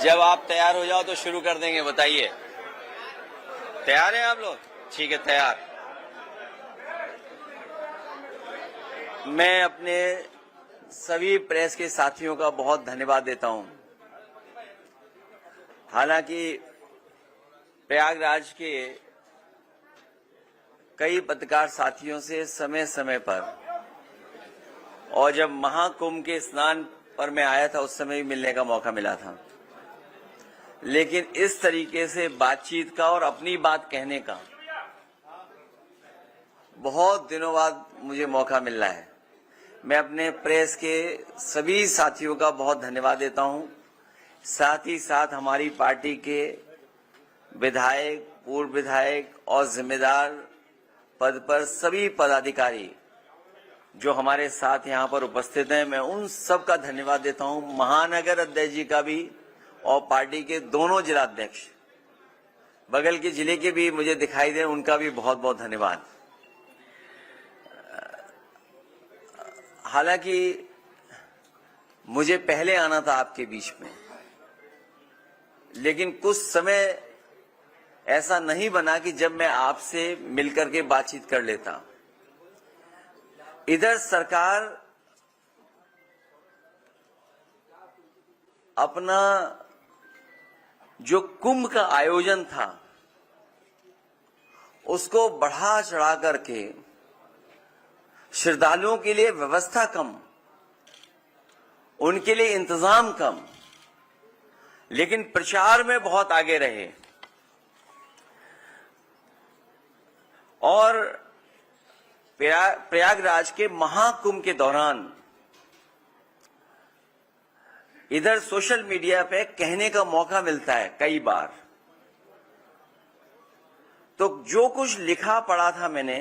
जब आप तैयार हो जाओ तो शुरू कर देंगे। बताइए, तैयार हैं आप लोग? ठीक है, तैयार। मैं अपने सभी प्रेस के साथियों का बहुत धन्यवाद देता हूं। हालांकि प्रयागराज के कई पत्रकार साथियों से समय समय पर, और जब महाकुंभ के स्नान पर मैं आया था उस समय भी मिलने का मौका मिला था, लेकिन इस तरीके से बातचीत का और अपनी बात कहने का बहुत दिनों बाद मुझे मौका मिल रहा है। मैं अपने प्रेस के सभी साथियों का बहुत धन्यवाद देता हूं। साथ ही साथ हमारी पार्टी के विधायक, पूर्व विधायक और जिम्मेदार पद पर सभी पदाधिकारी जो हमारे साथ यहां पर उपस्थित हैं, मैं उन सब का धन्यवाद देता हूं। महानगर अध्यक्ष जी का भी और पार्टी के दोनों जिलाध्यक्ष, बगल के जिले के भी मुझे दिखाई दे, उनका भी बहुत बहुत धन्यवाद। हालांकि मुझे पहले आना था आपके बीच में, लेकिन कुछ समय ऐसा नहीं बना कि जब मैं आपसे मिलकर के बातचीत कर लेता। इधर सरकार अपना जो कुंभ का आयोजन था उसको बढ़ा चढ़ा करके श्रद्धालुओं के लिए व्यवस्था कम, उनके लिए इंतजाम कम, लेकिन प्रचार में बहुत आगे रहे। और प्रयागराज के महाकुंभ के दौरान इधर सोशल मीडिया पे कहने का मौका मिलता है कई बार, तो जो कुछ लिखा पढ़ा था मैंने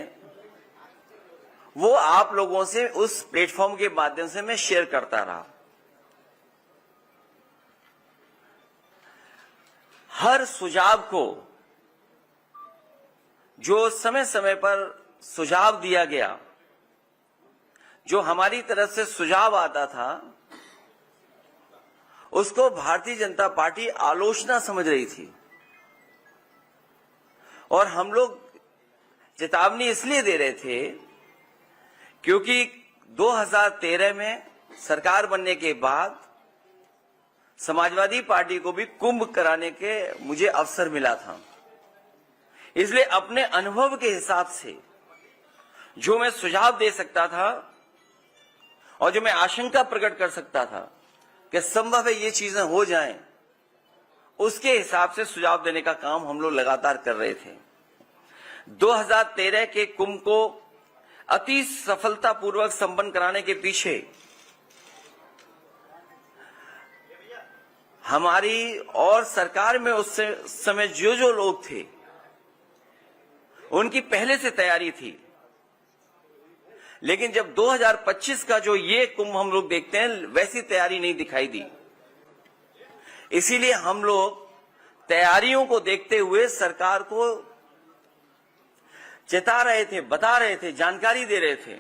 वो आप लोगों से उस प्लेटफॉर्म के माध्यम से मैं शेयर करता रहा। हर सुझाव को जो समय समय पर सुझाव दिया गया, जो हमारी तरफ से सुझाव आता था, उसको भारतीय जनता पार्टी आलोचना समझ रही थी। और हम लोग चेतावनी इसलिए दे रहे थे क्योंकि 2013 में सरकार बनने के बाद समाजवादी पार्टी को भी कुंभ कराने के मुझे अवसर मिला था। इसलिए अपने अनुभव के हिसाब से जो मैं सुझाव दे सकता था और जो मैं आशंका प्रकट कर सकता था कि संभव है ये चीजें हो जाएं, उसके हिसाब से सुझाव देने का काम हम लोग लगातार कर रहे थे। 2013 के कुंभ को अति सफलतापूर्वक संपन्न कराने के पीछे हमारी और सरकार में उस समय जो लोग थे उनकी पहले से तैयारी थी। लेकिन जब 2025 का जो ये कुंभ हम लोग देखते हैं, वैसी तैयारी नहीं दिखाई दी। इसीलिए हम लोग तैयारियों को देखते हुए सरकार को चेता रहे थे, बता रहे थे, जानकारी दे रहे थे।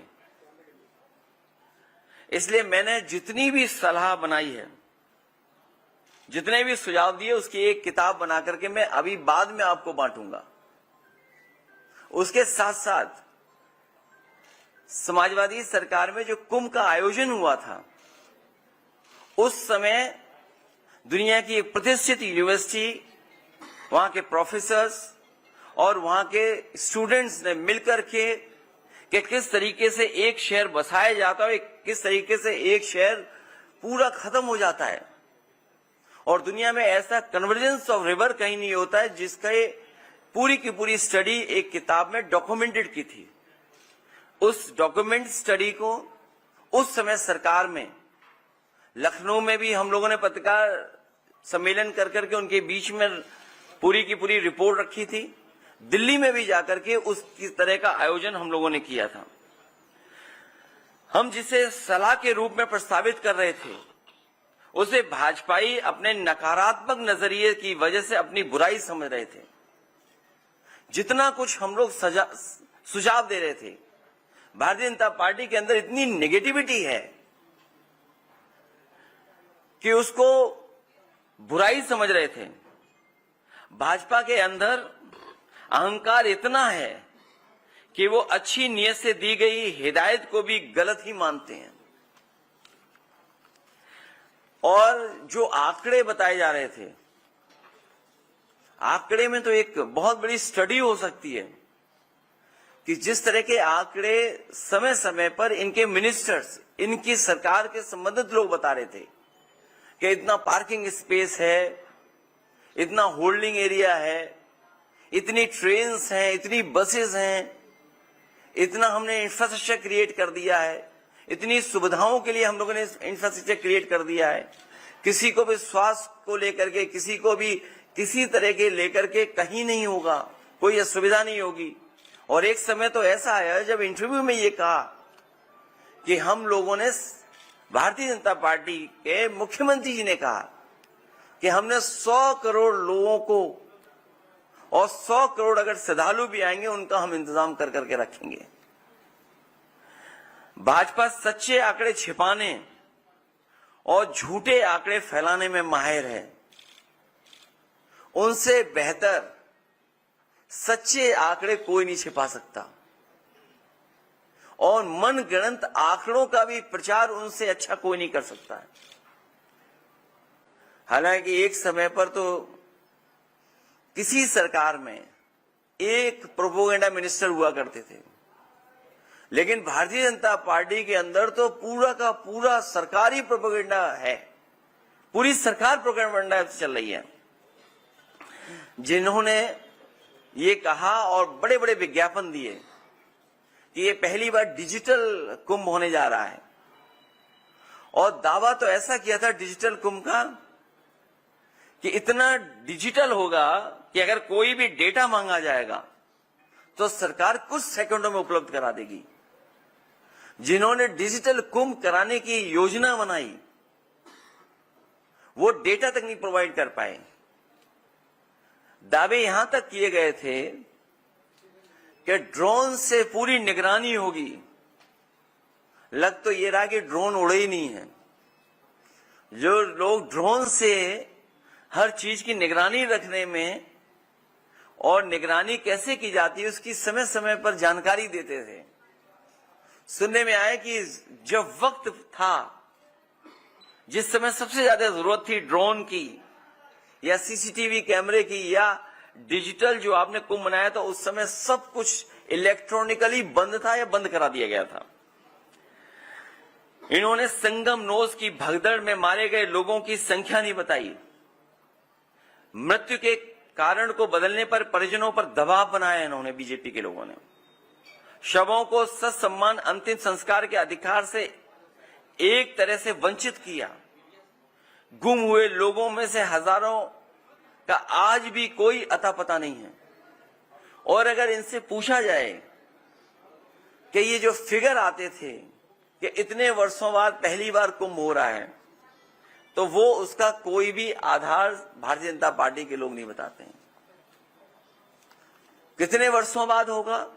इसलिए मैंने जितनी भी सलाह बनाई है, जितने भी सुझाव दिए, उसकी एक किताब बना करके मैं अभी बाद में आपको बांटूंगा। उसके साथ साथ समाजवादी सरकार में जो कुंभ का आयोजन हुआ था, उस समय दुनिया की एक प्रतिष्ठित यूनिवर्सिटी, वहां के प्रोफेसर्स और वहां के स्टूडेंट्स ने मिलकर के कि किस तरीके से एक शहर बसाया जाता है, किस तरीके से एक शहर पूरा खत्म हो जाता है। और दुनिया में ऐसा कन्वर्जेंस ऑफ रिवर कहीं नहीं होता है, जिसका पूरी की पूरी स्टडी एक किताब में डॉक्यूमेंटेड की थी। उस डॉक्यूमेंट स्टडी को उस समय सरकार में, लखनऊ में भी हम लोगों ने पत्रकार सम्मेलन कर करके उनके बीच में पूरी की पूरी रिपोर्ट रखी थी। दिल्ली में भी जाकर के उस तरह का आयोजन हम लोगों ने किया था। हम जिसे सलाह के रूप में प्रस्तावित कर रहे थे, उसे भाजपाई अपने नकारात्मक नजरिए की वजह से अपनी बुराई समझ रहे थे। जितना कुछ हम लोग सुझाव दे रहे थे, भारतीय जनता पार्टी के अंदर इतनी नेगेटिविटी है कि उसको बुराई समझ रहे थे। भाजपा के अंदर अहंकार इतना है कि वो अच्छी नीयत से दी गई हिदायत को भी गलत ही मानते हैं। और जो आंकड़े बताए जा रहे थे, आंकड़े में तो एक बहुत बड़ी स्टडी हो सकती है कि जिस तरह के आंकड़े समय समय पर इनके मिनिस्टर्स, इनकी सरकार के संबंधित लोग बता रहे थे कि इतना पार्किंग स्पेस है, इतना होल्डिंग एरिया है, इतनी ट्रेन्स हैं, इतनी बसेस हैं, इतना हमने इंफ्रास्ट्रक्चर क्रिएट कर दिया है, इतनी सुविधाओं के लिए हम लोगों ने इंफ्रास्ट्रक्चर क्रिएट कर दिया है। किसी को भी स्वास्थ्य को लेकर के, किसी को भी किसी तरह के लेकर के कहीं नहीं होगा, कोई असुविधा नहीं होगी। और एक समय तो ऐसा आया जब इंटरव्यू में ये कहा कि हम लोगों ने, भारतीय जनता पार्टी के मुख्यमंत्री जी ने कहा कि हमने 100 करोड़ लोगों को, और 100 करोड़ अगर श्रद्धालु भी आएंगे उनका हम इंतजाम कर करके रखेंगे। भाजपा सच्चे आंकड़े छिपाने और झूठे आंकड़े फैलाने में माहिर है। उनसे बेहतर सच्चे आंकड़े कोई नहीं छिपा सकता, और मनगढ़ंत आंकड़ों का भी प्रचार उनसे अच्छा कोई नहीं कर सकता है। हालांकि एक समय पर तो किसी सरकार में एक प्रोपोगेंडा मिनिस्टर हुआ करते थे, लेकिन भारतीय जनता पार्टी के अंदर तो पूरा का पूरा सरकारी प्रोपोगेंडा है, पूरी सरकार प्रोपोगेंडा चल रही है। जिन्होंने ये कहा और बड़े बड़े विज्ञापन दिए कि ये पहली बार डिजिटल कुंभ होने जा रहा है, और दावा तो ऐसा किया था डिजिटल कुंभ का कि इतना डिजिटल होगा कि अगर कोई भी डेटा मांगा जाएगा तो सरकार कुछ सेकंडों में उपलब्ध करा देगी। जिन्होंने डिजिटल कुंभ कराने की योजना बनाई वो डेटा तक नहीं प्रोवाइड कर पाए। दावे यहां तक किए गए थे कि ड्रोन से पूरी निगरानी होगी। लग तो ये रहा कि ड्रोन उड़े ही नहीं है। जो लोग ड्रोन से हर चीज की निगरानी रखने में और निगरानी कैसे की जाती है उसकी समय समय पर जानकारी देते थे, सुनने में आया कि जब वक्त था, जिस समय सबसे ज्यादा जरूरत थी ड्रोन की या सीसीटीवी कैमरे की या डिजिटल जो आपने कुंभ बनाया था, उस समय सब कुछ इलेक्ट्रॉनिकली बंद था या बंद करा दिया गया था। इन्होंने संगम नोज की भगदड़ में मारे गए लोगों की संख्या नहीं बताई। मृत्यु के कारण को बदलने पर परिजनों पर दबाव बनाया इन्होंने, बीजेपी के लोगों ने। शवों को ससम्मान अंतिम संस्कार के अधिकार से एक तरह से वंचित किया। गुम हुए लोगों में से हजारों का आज भी कोई अता पता नहीं है। और अगर इनसे पूछा जाए कि ये जो फिगर आते थे कि इतने वर्षों बाद पहली बार कुंभ हो रहा है, तो वो उसका कोई भी आधार भारतीय जनता पार्टी के लोग नहीं बताते हैं। कितने वर्षों बाद होगा?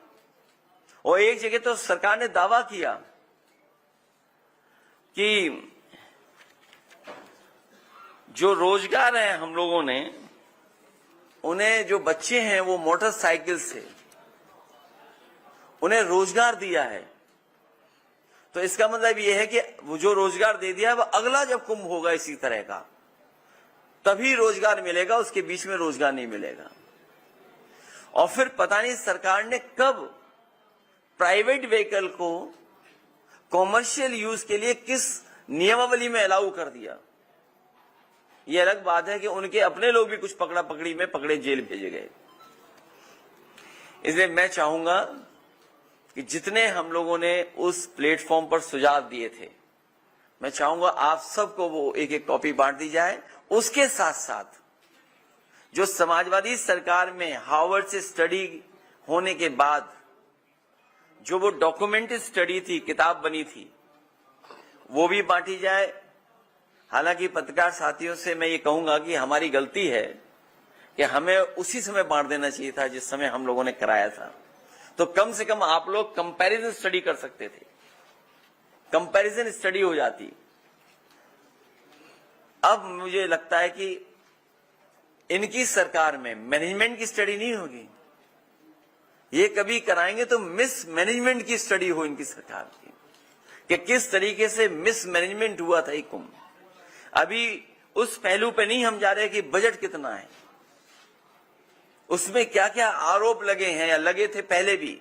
और एक जगह तो सरकार ने दावा किया कि जो रोजगार है हम लोगों ने, उन्हें जो बच्चे हैं वो मोटरसाइकिल से उन्हें रोजगार दिया है। तो इसका मतलब यह है कि वो जो रोजगार दे दिया है, वह अगला जब कुंभ होगा इसी तरह का तभी रोजगार मिलेगा, उसके बीच में रोजगार नहीं मिलेगा। और फिर पता नहीं सरकार ने कब प्राइवेट व्हीकल को कॉमर्शियल यूज के लिए किस नियमावली में अलाउ कर दिया। यह अलग बात है कि उनके अपने लोग भी कुछ पकड़ा पकड़ी में पकड़े, जेल भेजे गए। इसलिए मैं चाहूंगा कि जितने हम लोगों ने उस प्लेटफॉर्म पर सुझाव दिए थे, मैं चाहूंगा आप सबको वो एक एक कॉपी बांट दी जाए। उसके साथ साथ जो समाजवादी सरकार में हार्वर्ड से स्टडी होने के बाद जो वो डॉक्यूमेंटेड स्टडी थी, किताब बनी थी, वो भी बांटी जाए। हालांकि पत्रकार साथियों से मैं ये कहूंगा कि हमारी गलती है कि हमें उसी समय बांट देना चाहिए था जिस समय हम लोगों ने कराया था। तो कम से कम आप लोग कंपैरिजन स्टडी कर सकते थे, कंपैरिजन स्टडी हो जाती। अब मुझे लगता है कि इनकी सरकार में मैनेजमेंट की स्टडी नहीं होगी। ये कभी कराएंगे तो मिस मैनेजमेंट की स्टडी हो इनकी सरकार की, कि किस तरीके से मिस मैनेजमेंट हुआ था ये कुंभ। अभी उस पहलू पे नहीं हम जा रहे कि बजट कितना है, उसमें क्या क्या आरोप लगे हैं या लगे थे पहले भी।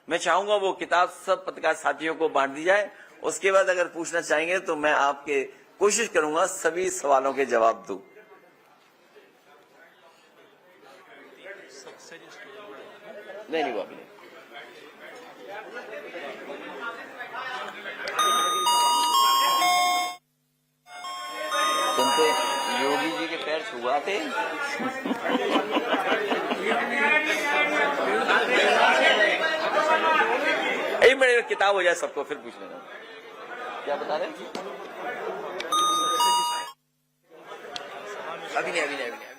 मैं चाहूंगा वो किताब सब पत्रकार साथियों को बांट दी जाए। उसके बाद अगर पूछना चाहेंगे तो मैं आपके कोशिश करूंगा सभी सवालों के जवाब दूं। नहीं वो अभी नहीं। तुम तो योगी जी के पैर छुआते। एक मिनट किताब हो जाए सबको फिर पूछ लेना। क्या बता रहे? अभी नहीं, अभी नहीं, अभी नहीं।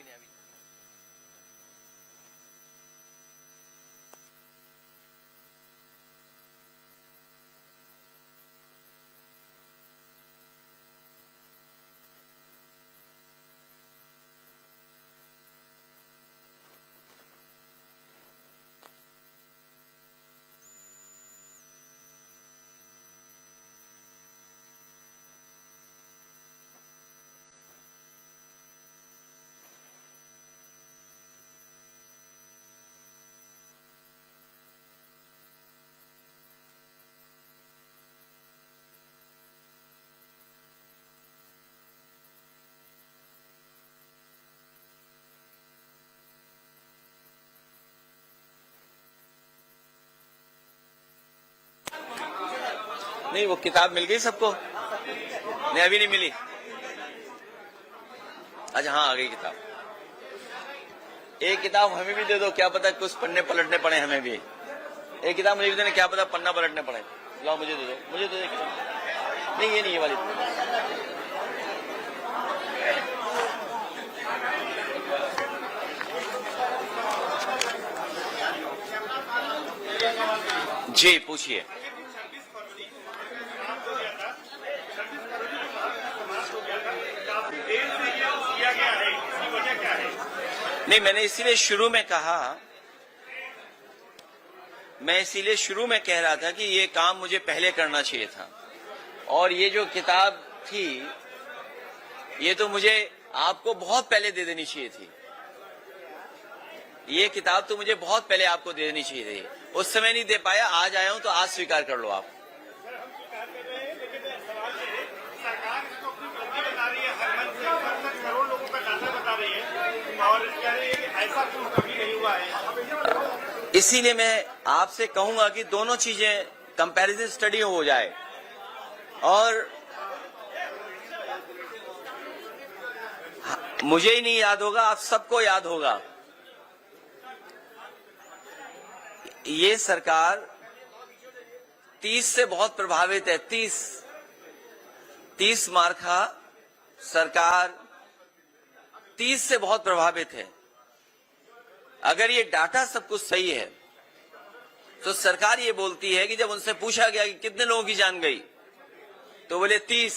नहीं वो किताब मिल गई सबको? नहीं अभी नहीं मिली। अच्छा हाँ आ गई किताब। एक किताब हमें भी दे दो, क्या पता कुछ पन्ने पलटने पड़े हमें भी। एक किताब मुझे भी देना, क्या पता पन्ना पलटने पड़े। लाओ मुझे दे दो, मुझे दे दो किताब। नहीं ये नहीं, ये वाली जी पूछिए। नहीं मैंने इसीलिए शुरू में कहा, मैं इसीलिए शुरू में कह रहा था कि ये काम मुझे पहले करना चाहिए था। और ये जो किताब थी ये तो मुझे आपको बहुत पहले दे देनी चाहिए थी। ये किताब तो मुझे बहुत पहले आपको दे देनी चाहिए थी। उस समय नहीं दे पाया, आज आया हूं तो आज स्वीकार कर लो आप। इसीलिए मैं आपसे कहूंगा कि दोनों चीजें कंपैरिजन स्टडी हो जाए। और मुझे ही नहीं याद होगा, आप सबको याद होगा। ये सरकार 30 से बहुत प्रभावित है। 30 मार्का सरकार 30 से बहुत प्रभावित है। अगर ये डाटा सब कुछ सही है तो सरकार ये बोलती है कि जब उनसे पूछा गया कि कितने लोगों की जान गई तो बोले 30।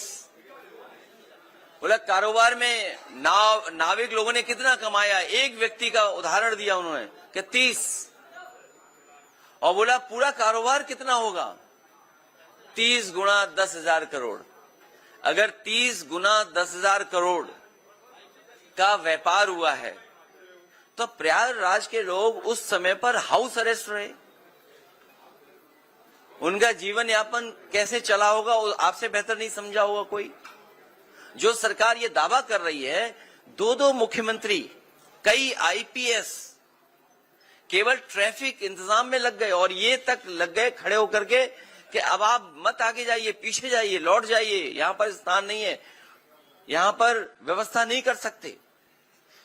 बोला कारोबार में नाविक लोगों ने कितना कमाया, एक व्यक्ति का उदाहरण दिया उन्होंने कि 30। और बोला पूरा कारोबार कितना होगा, 30 गुना 10,000 करोड़। अगर 30 गुना 10,000 करोड़ का व्यापार हुआ है तो प्रयागराज के लोग उस समय पर हाउस अरेस्ट रहे। उनका जीवन यापन कैसे चला होगा आपसे बेहतर नहीं समझा होगा कोई। जो सरकार ये दावा कर रही है, 2 मुख्यमंत्री, कई आईपीएस केवल ट्रैफिक इंतजाम में लग गए और ये तक लग गए खड़े होकर के कि अब आप मत आगे जाइए, पीछे जाइए, लौट जाइए, यहां पर स्थान नहीं है, यहां पर व्यवस्था नहीं कर सकते।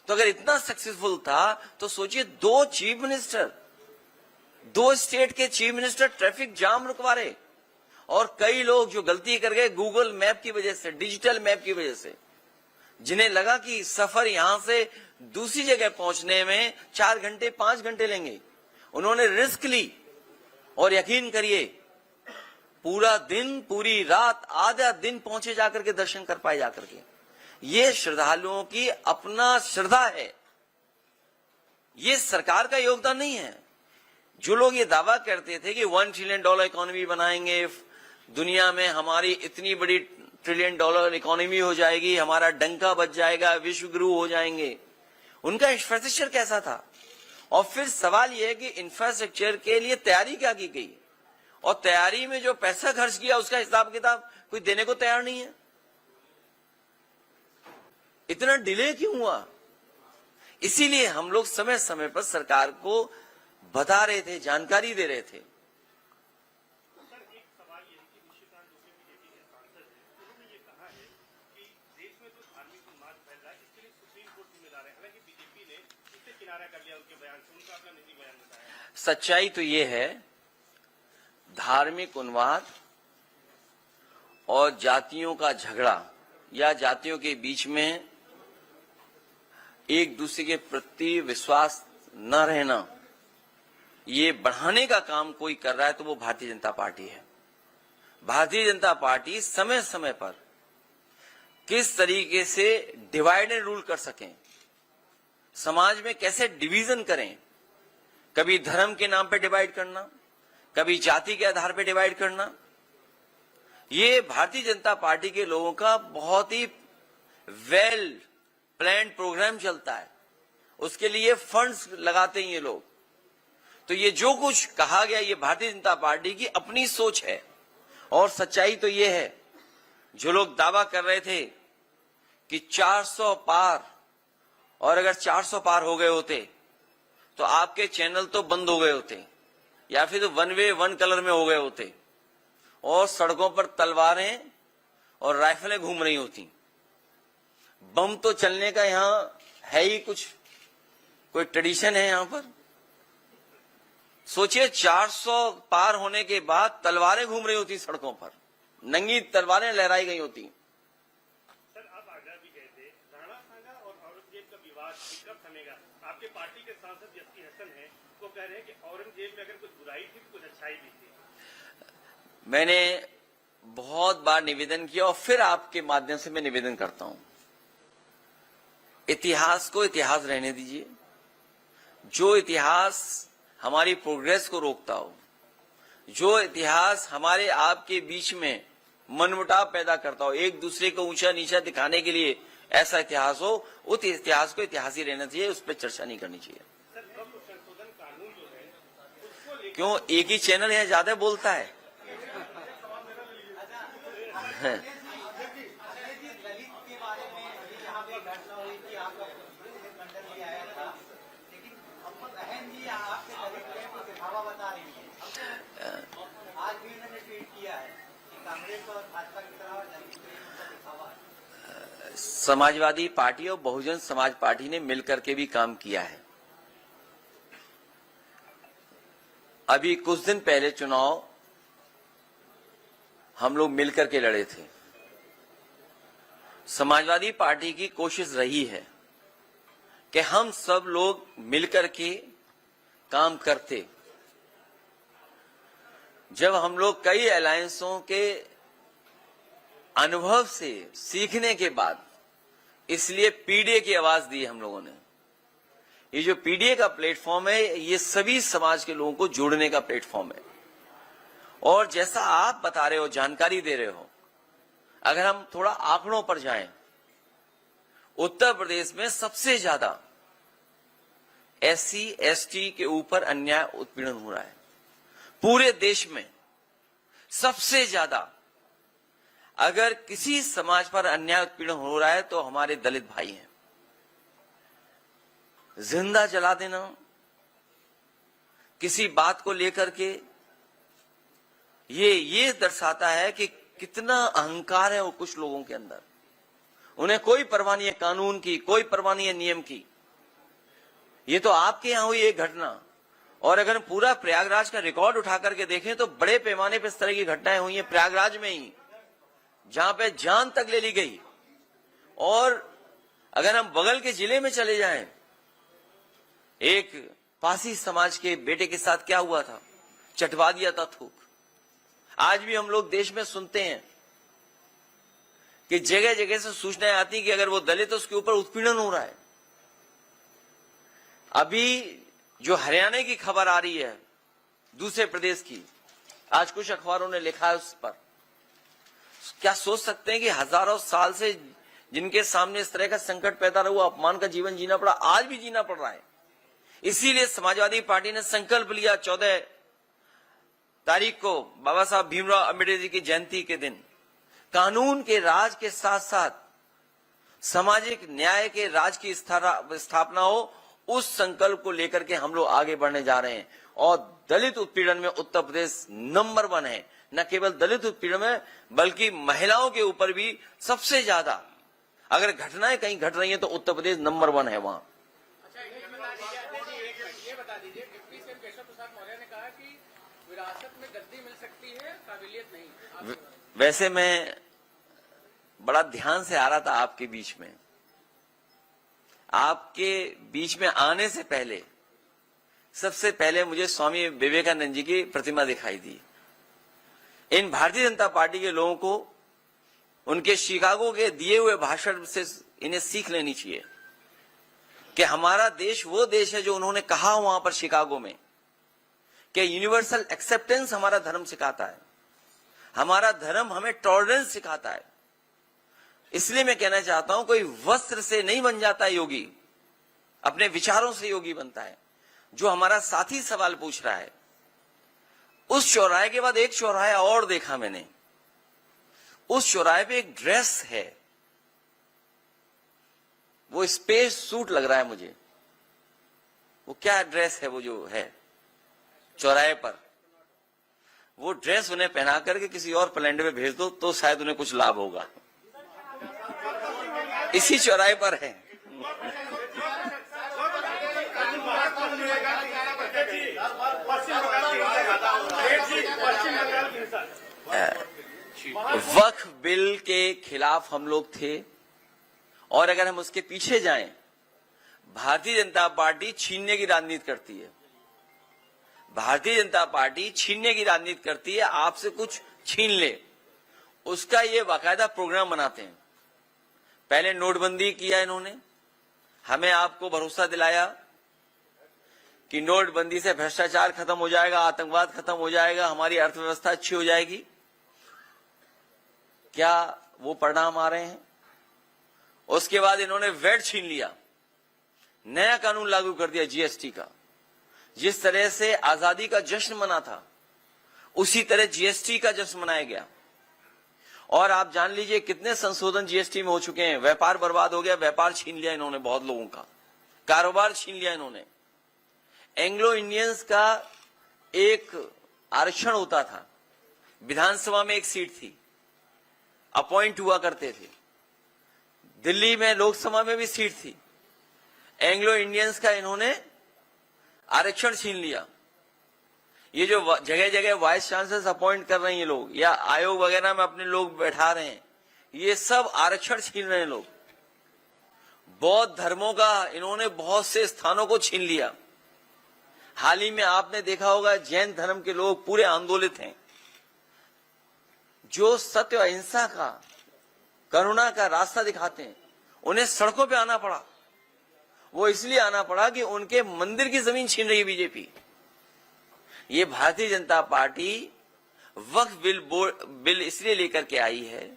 तो अगर इतना सक्सेसफुल था तो सोचिए 2 चीफ मिनिस्टर, 2 स्टेट के चीफ मिनिस्टर ट्रैफिक जाम रुकवा रहे। और कई लोग जो गलती कर गए गूगल मैप की वजह से, डिजिटल मैप की वजह से, जिन्हें लगा कि सफर यहां से दूसरी जगह पहुंचने में 4 घंटे 5 घंटे लेंगे, उन्होंने रिस्क ली। और यकीन करिए पूरा दिन, पूरी रात, आधा दिन पहुंचे जाकर के दर्शन कर पाए जाकर के। ये श्रद्धालुओं की अपना श्रद्धा है, ये सरकार का योगदान नहीं है। जो लोग ये दावा करते थे कि $1 ट्रिलियन इकोनॉमी बनाएंगे, दुनिया में हमारी इतनी बड़ी $1 ट्रिलियन इकोनॉमी हो जाएगी, हमारा डंका बच जाएगा, विश्व गुरु हो जाएंगे, उनका इंफ्रास्ट्रक्चर कैसा था? और फिर सवाल यह है कि इंफ्रास्ट्रक्चर के लिए तैयारी क्या की गई, और तैयारी में जो पैसा खर्च किया उसका हिसाब किताब कोई देने को तैयार नहीं है। इतना डिले क्यों हुआ? इसीलिए हम लोग समय समय पर सरकार को बता रहे थे, जानकारी दे रहे थे। सच्चाई तो ये है, धार्मिक उन्माद और जातियों का झगड़ा या जातियों के बीच में एक दूसरे के प्रति विश्वास न रहना, ये बढ़ाने का काम कोई कर रहा है तो वो भारतीय जनता पार्टी है। भारतीय जनता पार्टी समय समय पर किस तरीके से डिवाइड एंड रूल कर सकें, समाज में कैसे डिवीजन करें, कभी धर्म के नाम पे डिवाइड करना, कभी जाति के आधार पे डिवाइड करना, ये भारतीय जनता पार्टी के लोगों का बहुत ही वेल प्लान्ड प्रोग्राम चलता है। उसके लिए फंड्स लगाते हैं ये लोग। तो ये जो कुछ कहा गया, ये भारतीय जनता पार्टी की अपनी सोच है। और सच्चाई तो ये है, जो लोग दावा कर रहे थे कि 400 पार, और अगर 400 पार हो गए होते तो आपके चैनल तो बंद हो गए होते, या फिर वन वे वन कलर में हो गए होते, और सड़कों पर तलवारें और राइफलें घूम रही होती। बम तो चलने का यहां है ही कुछ, कोई ट्रेडिशन है यहां पर? सोचिए, 400 पार होने के बाद तलवारें घूम रही होती सड़कों पर, नंगी तलवारें लहराई गई होती। सर, आप आगरा भी गए थे, राणा सांगा और औरंगजेब का विवाद कब थमेगा? आपके पार्टी के सांसद जस्सी हसन हैं, वो कह रहे हैं कि औरंगजेब में अगर कुछ बुराई थी तो कुछ अच्छाई भी थी। मैंने बहुत बार निवेदन किया और फिर आपके माध्यम से मैं निवेदन करता हूं, इतिहास को इतिहास रहने दीजिए। जो इतिहास हमारी प्रोग्रेस को रोकता हो, जो इतिहास हमारे आपके बीच में मनमुटाव पैदा करता हो, एक दूसरे को ऊंचा नीचा दिखाने के लिए ऐसा इतिहास हो, उस इतिहास को इतिहास ही रहना चाहिए, उस पर चर्चा नहीं करनी चाहिए। संशोधन कानून जो है उसको क्यों एक ही चैनल यहाँ ज्यादा बोलता है? आज भी उन्होंने ट्वीट किया है कि कांग्रेस और भाजपा की तरह समाजवादी पार्टी और बहुजन समाज पार्टी ने मिलकर के भी काम किया है। अभी कुछ दिन पहले चुनाव हम लोग मिलकर के लड़े थे। समाजवादी पार्टी की कोशिश रही है कि हम सब लोग मिलकर के काम करते। जब हम लोग कई अलायंसों के अनुभव से सीखने के बाद इसलिए पीडीए की आवाज दी हम लोगों ने। ये जो पीडीए का प्लेटफॉर्म है, ये सभी समाज के लोगों को जोड़ने का प्लेटफॉर्म है। और जैसा आप बता रहे हो, जानकारी दे रहे हो, अगर हम थोड़ा आंकड़ों पर जाएं, उत्तर प्रदेश में सबसे ज्यादा एससी एसटी के ऊपर अन्याय उत्पीड़न हो रहा है। पूरे देश में सबसे ज्यादा अगर किसी समाज पर अन्याय उत्पीड़न हो रहा है तो हमारे दलित भाई हैं। जिंदा जला देना किसी बात को लेकर के, ये दर्शाता है कि कितना अहंकार है वो कुछ लोगों के अंदर। उन्हें कोई परवाह नहीं है कानून की, कोई परवाह नहीं है नियम की। ये तो आपके यहां हुई एक घटना, और अगर पूरा प्रयागराज का रिकॉर्ड उठा करके देखें तो बड़े पैमाने पर इस तरह की घटनाएं हुई हैं प्रयागराज में ही, जहां पे जान तक ले ली गई। और अगर हम बगल के जिले में चले जाएं, एक पासी समाज के बेटे के साथ क्या हुआ था, चटवा दिया था थूक। आज भी हम लोग देश में सुनते हैं कि जगह जगह से सूचनाएं आती कि अगर वो दलित तो उसके ऊपर उत्पीड़न हो रहा है। अभी जो हरियाणा की खबर आ रही है दूसरे प्रदेश की, आज कुछ अखबारों ने लिखा है उस पर, क्या सोच सकते हैं कि हजारों साल से जिनके सामने इस तरह का संकट पैदा हुआ, अपमान का जीवन जीना पड़ा, आज भी जीना पड़ रहा है। इसीलिए समाजवादी पार्टी ने संकल्प लिया 14 तारीख को बाबा साहब भीमराव अम्बेडकर जी की जयंती के दिन कानून के राज के साथ साथ सामाजिक न्याय के राज की स्थापना हो, उस संकल्प को लेकर के हम लोग आगे बढ़ने जा रहे हैं। और दलित उत्पीड़न में उत्तर प्रदेश नंबर 1 है। न केवल दलित उत्पीड़न में बल्कि महिलाओं के ऊपर भी सबसे ज्यादा अगर घटनाएं कहीं घट रही हैं तो उत्तर प्रदेश नंबर 1 है वहां। अच्छा, ये बता दीजिए, डिप्टी सीएम केशव प्रसाद मौर्य ने कहा कि विरासत में गद्दी मिल सकती है, काबिलियत नहीं। वैसे मैं बड़ा ध्यान से आ रहा था आपके बीच में, आपके बीच में आने से पहले सबसे पहले मुझे स्वामी विवेकानंद जी की प्रतिमा दिखाई दी। इन भारतीय जनता पार्टी के लोगों को उनके शिकागो के दिए हुए भाषण से इन्हें सीख लेनी चाहिए कि हमारा देश वो देश है जो उन्होंने कहा वहां पर शिकागो में कि यूनिवर्सल एक्सेप्टेंस हमारा धर्म सिखाता है, हमारा धर्म हमें टॉलरेंस सिखाता है। इसलिए मैं कहना चाहता हूं, कोई वस्त्र से नहीं बन जाता योगी, अपने विचारों से योगी बनता है। जो हमारा साथी सवाल पूछ रहा है, उस चौराहे के बाद एक चौराहा और देखा मैंने, उस चौराहे पे एक ड्रेस है, वो स्पेस सूट लग रहा है मुझे। वो क्या ड्रेस है वो जो है चौराहे पर, वो ड्रेस उन्हें पहना करके किसी और प्लेनेट में भेज दो तो शायद उन्हें कुछ लाभ होगा। इसी चौराहे पर है। वक्फ बिल के खिलाफ हम लोग थे, और अगर हम उसके पीछे जाएं, भारतीय जनता पार्टी छीनने की राजनीति करती है। भारतीय जनता पार्टी छीनने की राजनीति करती है, आपसे कुछ छीन ले, उसका ये बाकायदा प्रोग्राम बनाते हैं। पहले नोटबंदी किया इन्होंने, हमें आपको भरोसा दिलाया कि नोटबंदी से भ्रष्टाचार खत्म हो जाएगा, आतंकवाद खत्म हो जाएगा, हमारी अर्थव्यवस्था अच्छी हो जाएगी। क्या वो परिणाम आ रहे हैं? उसके बाद इन्होंने वैट छीन लिया, नया कानून लागू कर दिया जीएसटी का। जिस तरह से आजादी का जश्न मना था, उसी तरह जीएसटी का जश्न मनाया गया। और आप जान लीजिए कितने संशोधन जीएसटी में हो चुके हैं। व्यापार बर्बाद हो गया, व्यापार छीन लिया इन्होंने, बहुत लोगों का कारोबार छीन लिया इन्होंने। एंग्लो इंडियंस का एक आरक्षण होता था, विधानसभा में एक सीट थी, अपॉइंट हुआ करते थे। दिल्ली में लोकसभा में भी सीट थी। एंग्लो इंडियंस का इन्होंने आरक्षण छीन लिया। ये जो जगह जगह वाइस चांसलर्स अपॉइंट कर रहे हैं ये लोग, या आयोग वगैरह में अपने लोग बैठा रहे हैं, ये सब आरक्षण छीन रहे हैं लोग। बौद्ध धर्मों का इन्होंने बहुत से स्थानों को छीन लिया। हाल ही में आपने देखा होगा जैन धर्म के लोग पूरे आंदोलित हैं। जो सत्य अहिंसा का, करुणा का रास्ता दिखाते हैं, उन्हें सड़कों पे आना पड़ा। वो इसलिए आना पड़ा कि उनके मंदिर की जमीन छीन रही है बीजेपी। ये भारतीय जनता पार्टी वक्फ बिल इसलिए लेकर के आई है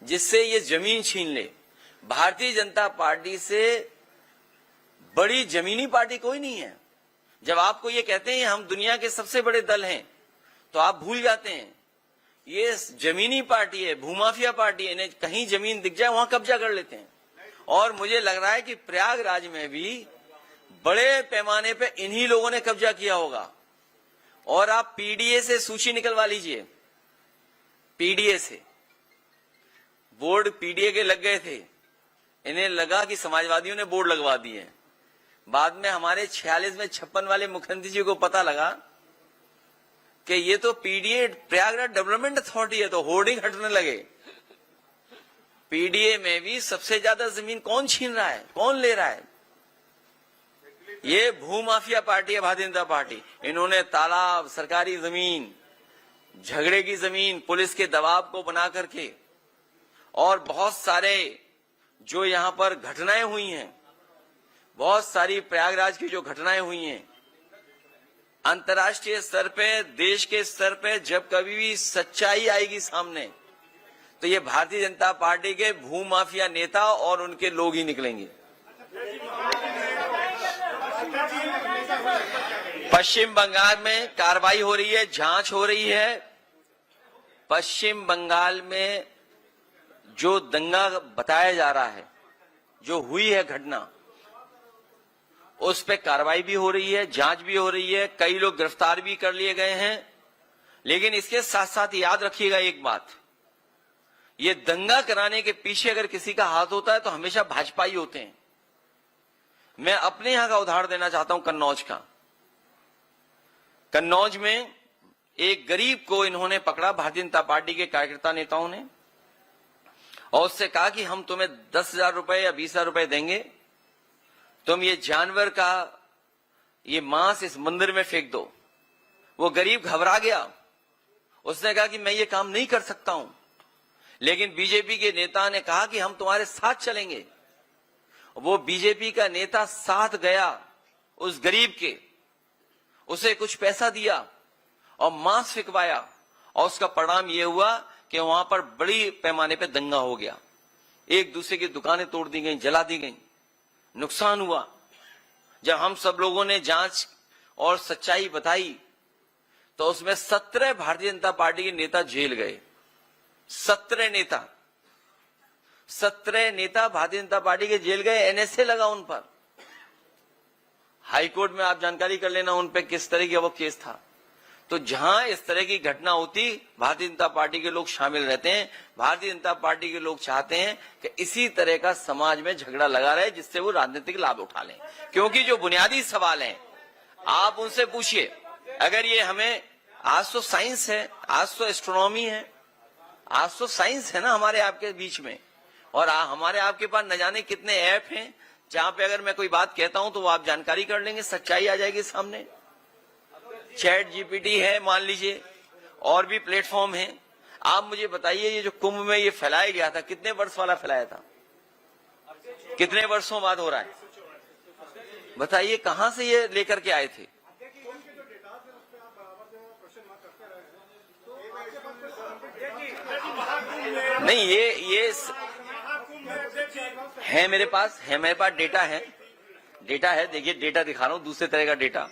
जिससे ये जमीन छीन ले। भारतीय जनता पार्टी से बड़ी जमीनी पार्टी कोई नहीं है। जब आपको ये कहते हैं हम दुनिया के सबसे बड़े दल हैं, तो आप भूल जाते हैं ये जमीनी पार्टी है, भूमाफिया पार्टी है। इन्हें कहीं जमीन दिख जाए वहां कब्जा कर लेते हैं। और मुझे लग रहा है कि प्रयागराज में भी बड़े पैमाने पे इन्हीं लोगों ने कब्जा किया होगा। और आप पीडीए से सूची निकलवा लीजिए, पीडीए से बोर्ड पीडीए के लग गए थे, इन्हें लगा कि समाजवादियों ने बोर्ड लगवा दिए। बाद में हमारे 46 में 56 वाले मुख्यमंत्री जी को पता लगा कि ये तो पीडीए प्रयागराज डेवलपमेंट अथॉरिटी है, तो होर्डिंग हटने लगे। पीडीए में भी सबसे ज्यादा जमीन कौन छीन रहा है, कौन ले रहा है? ये भूमाफिया पार्टी है भारतीय जनता पार्टी। इन्होंने तालाब, सरकारी जमीन, झगड़े की जमीन, पुलिस के दबाव को बना करके और बहुत सारे जो यहां पर घटनाएं हुई हैं, बहुत सारी प्रयागराज की जो घटनाएं हुई हैं, अंतर्राष्ट्रीय स्तर पे, देश के स्तर पे जब कभी भी सच्चाई आएगी सामने, तो ये भारतीय जनता पार्टी के भूमाफिया नेता और उनके लोग ही निकलेंगे। पश्चिम बंगाल में कार्रवाई हो रही है, जांच हो रही है। पश्चिम बंगाल में जो दंगा बताया जा रहा है, जो हुई है घटना, उस पे कार्रवाई भी हो रही है, जांच भी हो रही है, कई लोग गिरफ्तार भी कर लिए गए हैं। लेकिन इसके साथ साथ याद रखिएगा एक बात, ये दंगा कराने के पीछे अगर किसी का हाथ होता है तो हमेशा भाजपा ही होते हैं। मैं अपने यहां का उदाहरण देना चाहता हूं, कन्नौज का। कन्नौज में एक गरीब को इन्होंने पकड़ा, भारतीय जनता पार्टी के कार्यकर्ता नेताओं ने, और उससे कहा कि हम तुम्हें 10,000 रुपए या 20,000 रुपए देंगे, तुम ये जानवर का ये मांस इस मंदिर में फेंक दो। वो गरीब घबरा गया, उसने कहा कि मैं ये काम नहीं कर सकता हूं, लेकिन बीजेपी के नेता ने कहा कि हम तुम्हारे साथ चलेंगे। वो बीजेपी का नेता साथ गया उस गरीब के, उसे कुछ पैसा दिया और मांस फेंकवाया, और उसका परिणाम यह हुआ कि वहां पर बड़ी पैमाने पे दंगा हो गया। एक दूसरे की दुकानें तोड़ दी गई, जला दी गई, नुकसान हुआ। जब हम सब लोगों ने जांच और सच्चाई बताई तो उसमें 17 भारतीय जनता पार्टी के नेता जेल गए। 17 नेता भारतीय जनता पार्टी के जेल गए, एनएसए लगा उन पर। हाईकोर्ट में आप जानकारी कर लेना उन पे किस तरह का वो केस था। तो जहां इस तरह की घटना होती, भारतीय जनता पार्टी के लोग शामिल रहते हैं। भारतीय जनता पार्टी के लोग चाहते हैं कि इसी तरह का समाज में झगड़ा लगा रहे, जिससे वो राजनीतिक लाभ उठा लें। क्योंकि जो बुनियादी सवाल हैं आप उनसे पूछिए। अगर ये हमें, आज तो साइंस है, आज तो एस्ट्रोनॉमी है, आज तो साइंस है ना हमारे आपके बीच में, और हमारे आपके पास न जाने कितने ऐप हैं जहां पे अगर मैं कोई बात कहता हूं तो वो आप जानकारी कर लेंगे, सच्चाई आ जाएगी सामने। चैट जीपीटी है मान लीजिए, और भी प्लेटफॉर्म हैं। आप मुझे बताइए, ये जो कुंभ में ये फैलाया गया था, कितने वर्ष वाला फैलाया था, कितने वर्षों बाद हो रहा है, बताइए कहां से ये लेकर के आए थे। नहीं, ये है मेरे पास डेटा है, देखिए डेटा दिखा रहा हूं, दूसरे तरह का डेटा।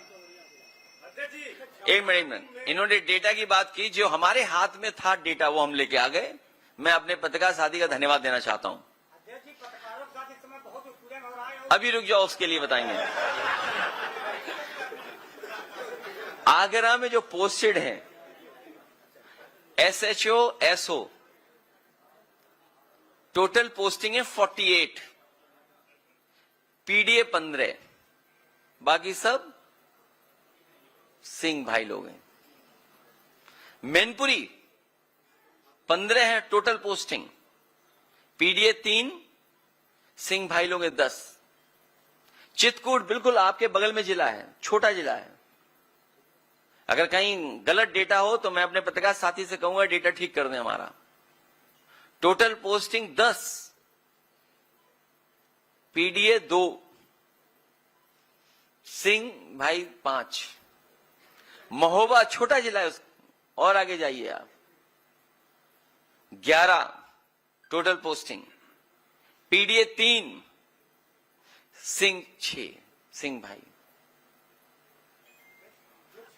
एक मिनट, इन्होंने डेटा की बात की, जो हमारे हाथ में था डेटा वो हम लेके आ गए। मैं अपने पत्रकार साथी का धन्यवाद देना चाहता हूं। अभी रुक जाओ, उसके लिए बताएंगे। आगरा में जो पोस्टेड है SHO SO, टोटल पोस्टिंग है 48, PDA 15, बाकी सब सिंह भाई लोग हैं। मैनपुरी 15 है टोटल पोस्टिंग, PDA 3, सिंह भाई लोग हैं 10। चित्रकूट बिल्कुल आपके बगल में जिला है, छोटा जिला है। अगर कहीं गलत डेटा हो तो मैं अपने पत्रकार साथी से कहूंगा डेटा ठीक कर दें हमारा। टोटल पोस्टिंग 10, PDA 2, सिंह भाई 5। महोबा छोटा जिला है, और आगे जाइए आप, 11 total posting, PDA 3, Singh 6, Singh भाई।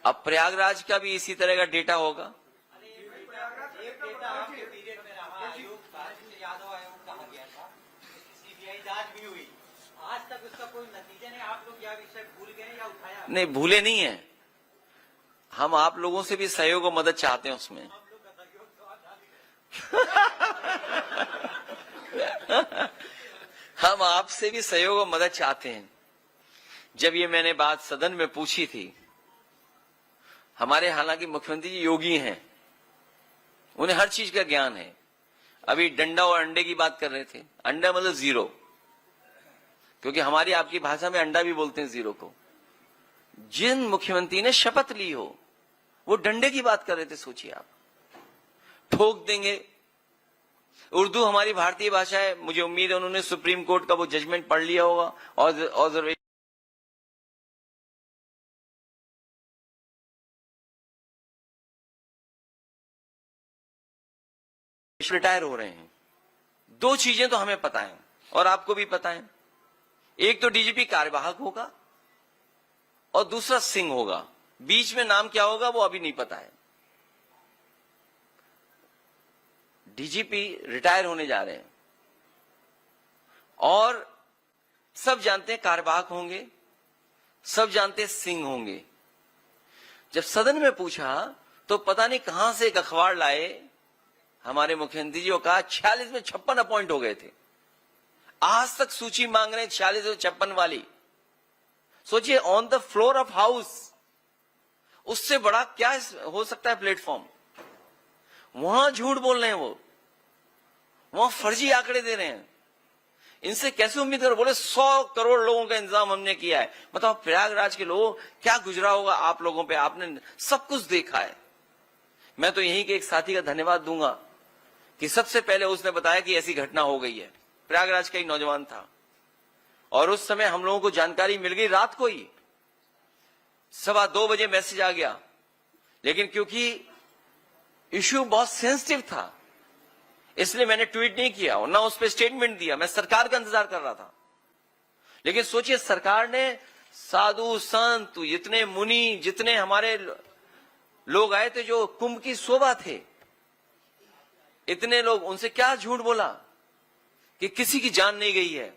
अब प्रयागराज का भी इसी तरह का डेटा होगा। आज तक उसका कोई नतीजा नहीं, आप लोग यह विषय भूल गए या उठाया? नहीं, भूले नहीं है, हम आप लोगों से भी सहयोग और मदद चाहते हैं उसमें। हम आपसे भी सहयोग और मदद चाहते हैं। जब ये मैंने बात सदन में पूछी थी, हमारे हालांकि मुख्यमंत्री जी योगी हैं, उन्हें हर चीज का ज्ञान है। अभी डंडा और अंडे की बात कर रहे थे, अंडा मतलब 0, क्योंकि हमारी आपकी भाषा में अंडा भी बोलते हैं 0 को। जिन मुख्यमंत्री ने शपथ ली हो वो डंडे की बात कर रहे थे, सोचिए आप, ठोक देंगे। उर्दू हमारी भारतीय भाषा है, मुझे उम्मीद है उन्होंने सुप्रीम कोर्ट का वो जजमेंट पढ़ लिया होगा और रिटायर हो रहे हैं। दो चीजें तो हमें पता है और आपको भी पता है, एक तो डीजीपी कार्यवाहक होगा और दूसरा सिंह होगा, बीच में नाम क्या होगा वो अभी नहीं पता है। डीजीपी रिटायर होने जा रहे हैं और सब जानते हैं कार्यवाहक होंगे, सब जानते हैं सिंह होंगे। जब सदन में पूछा तो पता नहीं कहां से एक अखबार लाए हमारे मुख्यमंत्री जी, को कहा 46 में 56 अपॉइंट हो गए थे। आज तक सूची मांग रहे हैं 46 और 56 वाली। सोचिए, on the floor of house, उससे बड़ा क्या हो सकता है प्लेटफॉर्म। वहां झूठ बोल रहे हैं, वो वहां फर्जी आंकड़े दे रहे हैं। इनसे कैसे उम्मीद करो? बोले 100 करोड़ लोगों का इंतजाम हमने किया है। बताओ प्रयागराज के लोगों क्या गुजरा होगा आप लोगों पे, आपने सब कुछ देखा है। मैं तो यहीं के एक साथी का धन्यवाद दूंगा कि सबसे पहले उसने बताया कि ऐसी घटना हो गई है। प्रयागराज का एक नौजवान था और उस समय हम लोगों को जानकारी मिल गई रात को ही, 2:15 बजे मैसेज आ गया। लेकिन क्योंकि इश्यू बहुत सेंसिटिव था इसलिए मैंने ट्वीट नहीं किया और ना उस पर स्टेटमेंट दिया। मैं सरकार का इंतजार कर रहा था। लेकिन सोचिए, सरकार ने साधु संत, जितने मुनि, जितने हमारे लोग आए थे जो कुंभ की शोभा थे, इतने लोग, उनसे क्या झूठ बोला कि किसी की जान नहीं गई है।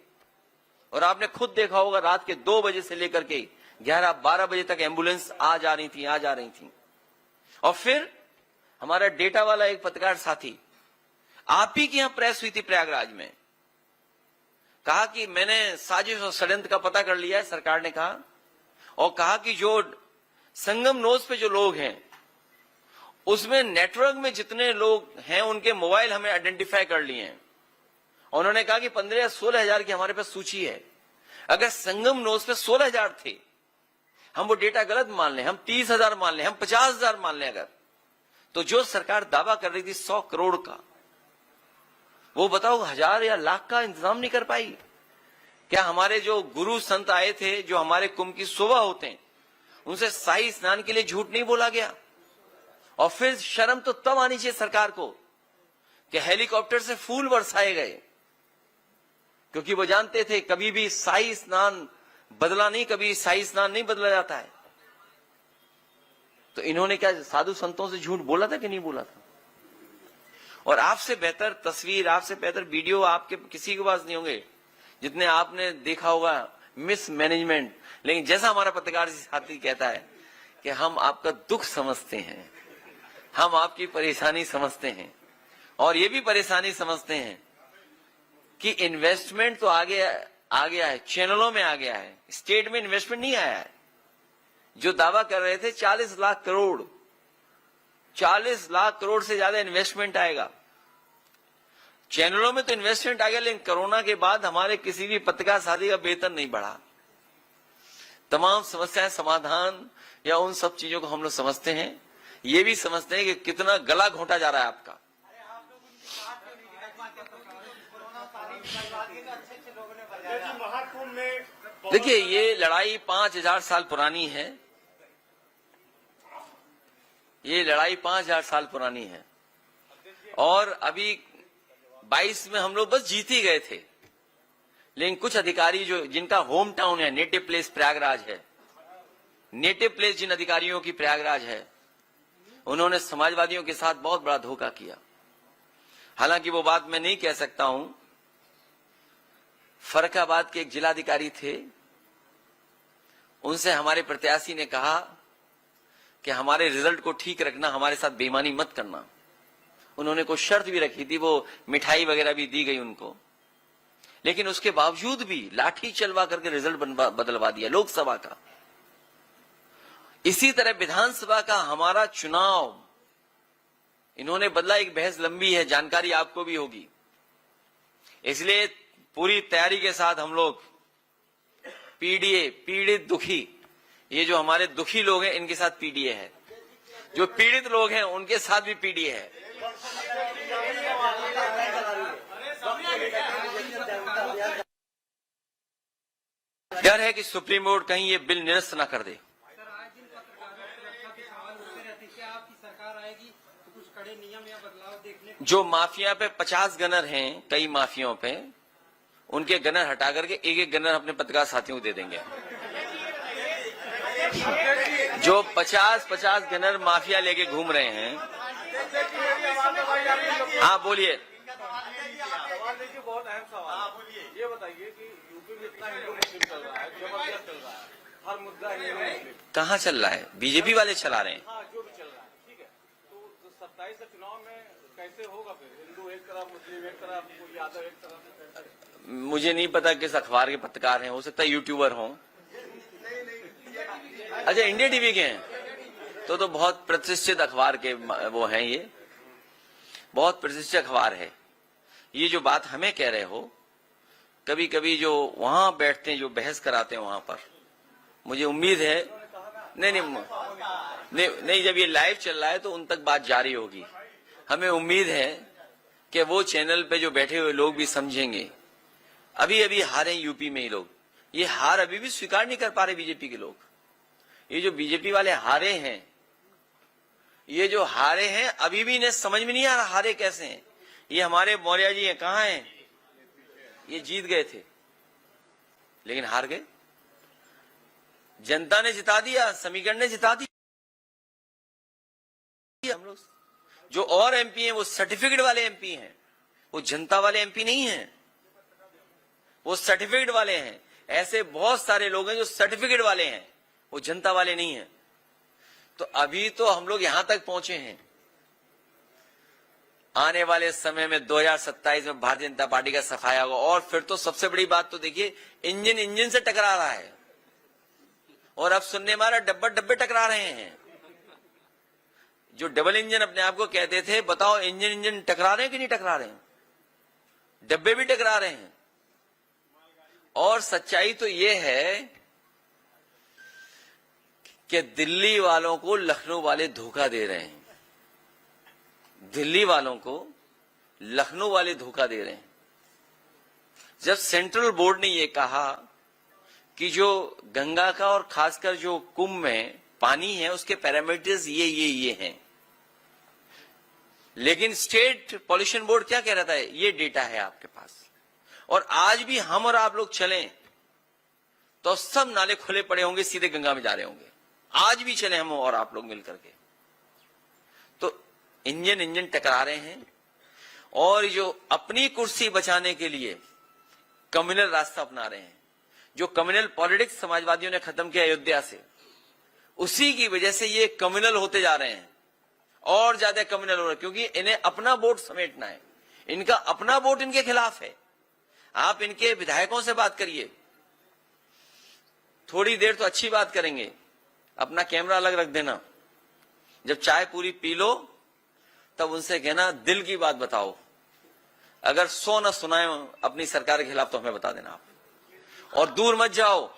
और आपने खुद देखा होगा रात के 2 बजे से लेकर के 11-12 बजे तक एम्बुलेंस आ जा रही थी। और फिर हमारा डेटा वाला एक पत्रकार साथी, आप ही की यहां प्रेस हुई थी प्रयागराज में, कहा कि मैंने साजिश और षड्यंत्र का पता कर लिया है, सरकार ने कहा, और कहा कि जो संगम नोज पे जो लोग हैं उसमें नेटवर्क में जितने लोग हैं उनके मोबाइल हमने आइडेंटिफाई कर लिए हैं। उन्होंने कहा कि 15 या 16 हजार की हमारे पास सूची है। अगर संगम नोज पे 16 हजार थे, हम वो डेटा गलत मान लें, हम 30,000 मान लें, हम 50,000 मान लें, अगर तो जो सरकार दावा कर रही थी 100 करोड़ का, वो बताओ 1000 या लाख का इंतजाम नहीं कर पाई। क्या हमारे जो गुरु संत आए थे, जो हमारे कुंभ की शोभा होते हैं, उनसे शाही स्नान के लिए झूठ नहीं बोला गया? और फिर शर्म तो तब आनी चाहिए सरकार को कि हेलीकॉप्टर से फूल बरसाए गए, क्योंकि वो जानते थे कभी भी शाही स्नान बदला नहीं, कभी शाही स्नान नहीं बदला जाता है। तो इन्होंने क्या साधु संतों से झूठ बोला था कि नहीं बोला था? और आपसे बेहतर तस्वीर, आपसे बेहतर वीडियो आपके किसी के पास नहीं होंगे जितने आपने देखा होगा मिस मैनेजमेंट। लेकिन जैसा हमारा पत्रकार साथी कहता है कि हम आपका दुख समझते हैं, हम आपकी परेशानी समझते हैं, और ये भी परेशानी समझते हैं कि इन्वेस्टमेंट तो आ गया है, चैनलों में आ गया है, स्टेट में इन्वेस्टमेंट नहीं आया है। जो दावा कर रहे थे 40 लाख करोड़, 40 लाख करोड़ से ज्यादा इन्वेस्टमेंट आएगा। चैनलों में तो इन्वेस्टमेंट आ गया, लेकिन कोरोना के बाद हमारे किसी भी पत्रकार साथी का वेतन नहीं बढ़ा। तमाम समस्याएं समाधान या उन सब चीजों को हम लोग समझते हैं, ये भी समझते हैं कि कितना गला घोंटा जा रहा है आपका। महाकुंभ में देखिए, ये लड़ाई 5000 साल पुरानी है। ये लड़ाई 5000 साल पुरानी है और अभी 22 में हम लोग बस जीत ही गए थे। लेकिन कुछ अधिकारी जो जिनका होम टाउन है, नेटिव प्लेस प्रयागराज है, नेटिव प्लेस जिन अधिकारियों की प्रयागराज है, उन्होंने समाजवादियों के साथ बहुत बड़ा धोखा किया। हालांकि वो बात मैं नहीं कह सकता हूं। फर्रुखाबाद के एक जिलाधिकारी थे, उनसे हमारे प्रत्याशी ने कहा कि हमारे रिजल्ट को ठीक रखना, हमारे साथ बेईमानी मत करना। उन्होंने कोई शर्त भी रखी थी, वो मिठाई वगैरह भी दी गई उनको, लेकिन उसके बावजूद भी लाठी चलवा करके रिजल्ट बदलवा दिया लोकसभा का। इसी तरह विधानसभा का हमारा चुनाव इन्होंने बदला। एक बहस लंबी है, जानकारी आपको भी होगी, इसलिए पूरी तैयारी के साथ हम लोग पीडीए, पीड़ित दुखी, ये जो हमारे दुखी लोग हैं इनके साथ पीडीए है, जो पीड़ित लोग हैं उनके साथ भी पीडीए है। डर है कि सुप्रीम कोर्ट कहीं ये बिल निरस्त न कर दे। सर आज दिन पत्रकारों की सुरक्षा के सवाल उठते रहते हैं, क्या आपकी सरकार आएगी तो कुछ कड़े नियम या बदलाव देखने को? जो माफिया पे 50 गनर हैं, कई माफियाओं पे, उनके गनर हटा करके एक एक गनर अपने पत्रकार साथियों को दे देंगे। जो 50 गनर माफिया लेके घूम रहे हैं। हाँ बोलिए। सवाल देखिए, बहुत अहम सवाल। ये बताइए कि यूपी में इतना हिंदू मुस्लिम चल रहा है, जबरदस्त चल रहा है, हर मुद्दा हिंदू मुस्लिम। कहाँ चल रहा है? बीजेपी वाले चला रहे हैं। हाँ, जो भी चल रहा है, ठीक है। तो 27 का चुनाव में कैसे होगा फिर? हिंदू एक तरफ, मुस्लिम एक तरफ, कोई यादव एक तरफ। मुझे नहीं पता किस अखबार के पत्रकार हैं, हो सकता है यूट्यूबर हों। अच्छा, इंडिया टीवी के हैं तो बहुत प्रतिष्ठित अखबार के वो हैं। ये बहुत प्रतिष्ठित अखबार है। ये जो बात हमें कह रहे हो, कभी कभी जो वहां बैठते हैं, जो बहस कराते हैं वहां पर, मुझे उम्मीद है नहीं, जब ये लाइव चल रहा है तो उन तक बात जारी होगी। हमें उम्मीद है कि वो चैनल पे जो बैठे हुए लोग भी समझेंगे। अभी अभी हारे यूपी में ही लोग, ये हार अभी भी स्वीकार नहीं कर पा रहे बीजेपी के लोग। ये जो बीजेपी वाले हारे हैं, ये जो हारे हैं, अभी भी इन्हें समझ में नहीं आ रहा हारे कैसे हैं। ये हमारे मौर्य जी हैं, कहाँ हैं? ये जीत गए थे लेकिन हार गए। जनता ने जिता दिया, समीकरण ने जिता दिया। हम लोग जो और एमपी हैं वो सर्टिफिकेट वाले एमपी हैं, वो जनता वाले एमपी नहीं हैं, वो सर्टिफिकेट वाले हैं। ऐसे बहुत सारे लोग हैं जो सर्टिफिकेट वाले हैं, वो जनता वाले नहीं हैं। तो अभी तो हम लोग यहां तक पहुंचे हैं। आने वाले समय में 2027 में भारतीय जनता पार्टी का सफाया होगा। और फिर तो सबसे बड़ी बात तो देखिए, इंजन से टकरा रहा है और अब सुनने मारा डब्बे टकरा रहे हैं। जो डबल इंजन अपने आप को कहते थे, बताओ इंजन टकरा रहे हैं कि नहीं टकरा रहे हैं? डब्बे भी टकरा रहे हैं। और सच्चाई तो यह है कि दिल्ली वालों को लखनऊ वाले धोखा दे रहे हैं। दिल्ली वालों को लखनऊ वाले धोखा दे रहे हैं। जब सेंट्रल बोर्ड ने यह कहा कि जो गंगा का और खासकर जो कुंभ में पानी है उसके पैरामीटर्स ये हैं, लेकिन स्टेट पॉल्यूशन बोर्ड क्या कह रहा था? ये डेटा है आपके पास। और आज भी हम और आप लोग चलें तो सब नाले खुले पड़े होंगे, सीधे गंगा में जा रहे होंगे। आज भी चले हम और आप लोग मिलकर के, तो इंजन टकरा रहे हैं। और जो अपनी कुर्सी बचाने के लिए कम्युनल रास्ता अपना रहे हैं, जो कम्युनल पॉलिटिक्स समाजवादियों ने खत्म किया अयोध्या से, उसी की वजह से ये कम्युनल होते जा रहे हैं और ज्यादा कम्युनल हो रहे हैं, क्योंकि इन्हें अपना वोट समेटना है। इनका अपना वोट इनके खिलाफ है। आप इनके विधायकों से बात करिए, थोड़ी देर तो अच्छी बात करेंगे, अपना कैमरा अलग रख देना, जब चाय पूरी पी लो तब उनसे कहना दिल की बात बताओ। अगर 100 न सुनाए अपनी सरकार के खिलाफ तो हमें बता देना आप। और दूर मत जाओ,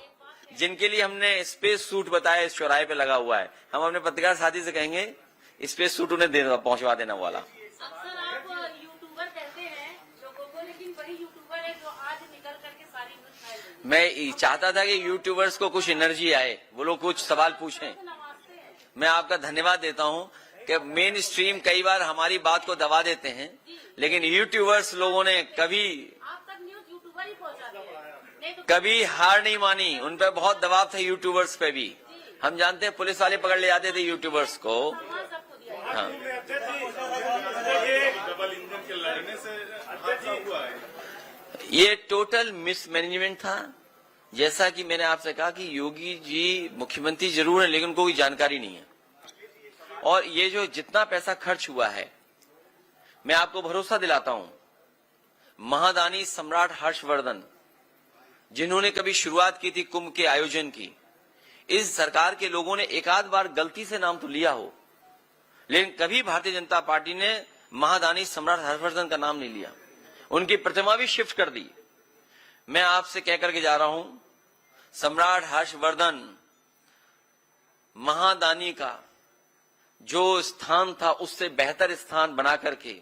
जिनके लिए हमने स्पेस सूट बताया इस चौराहे पे लगा हुआ है, हम अपने पत्रकार साथी से कहेंगे स्पेस सूट उन्हें पहुंचवा देना वाला। अक्सर आप यूट्यूबर कहते हैं लोगों को, लेकिन वही यूट्यूबर है जो आज निकल करके सारी न्यूज़ फैल रही है। मैं चाहता था कि यूट्यूबर्स को कुछ एनर्जी आए, वो लोग कुछ सवाल पूछें। मैं आपका धन्यवाद देता हूं कि मेन स्ट्रीम कई बार हमारी बात को दबा देते हैं, लेकिन यूट्यूबर्स लोगों ने कभी आप तक न्यूज़ यूट्यूबर ही पहुंचाते हैं, नहीं तो कभी हार नहीं मानी। उन पर बहुत दबाव था यूट्यूबर्स पे भी। हम जानते हैं पुलिस वाले पकड़ ले जाते थे यूट्यूबर्स को। सम्मान सबको दिया है। हाँ। डबल इंजन के लड़ने से हादसा हुआ है। ये टोटल मिसमैनेजमेंट था। जैसा कि मैंने आपसे कहा कि योगी जी मुख्यमंत्री जरूर है, लेकिन उनको कोई जानकारी नहीं है। और ये जो जितना पैसा खर्च हुआ है, मैं आपको भरोसा दिलाता हूं, महादानी सम्राट हर्षवर्धन जिन्होंने कभी शुरुआत की थी कुंभ के आयोजन की, इस सरकार के लोगों ने एक आध बार गलती से नाम तो लिया हो, लेकिन कभी भारतीय जनता पार्टी ने महादानी सम्राट हर्षवर्धन का नाम नहीं लिया। उनकी प्रतिमा भी शिफ्ट कर दी। मैं आपसे कहकर के जा रहा हूं, सम्राट हर्षवर्धन महादानी का जो स्थान था उससे बेहतर स्थान बना करके,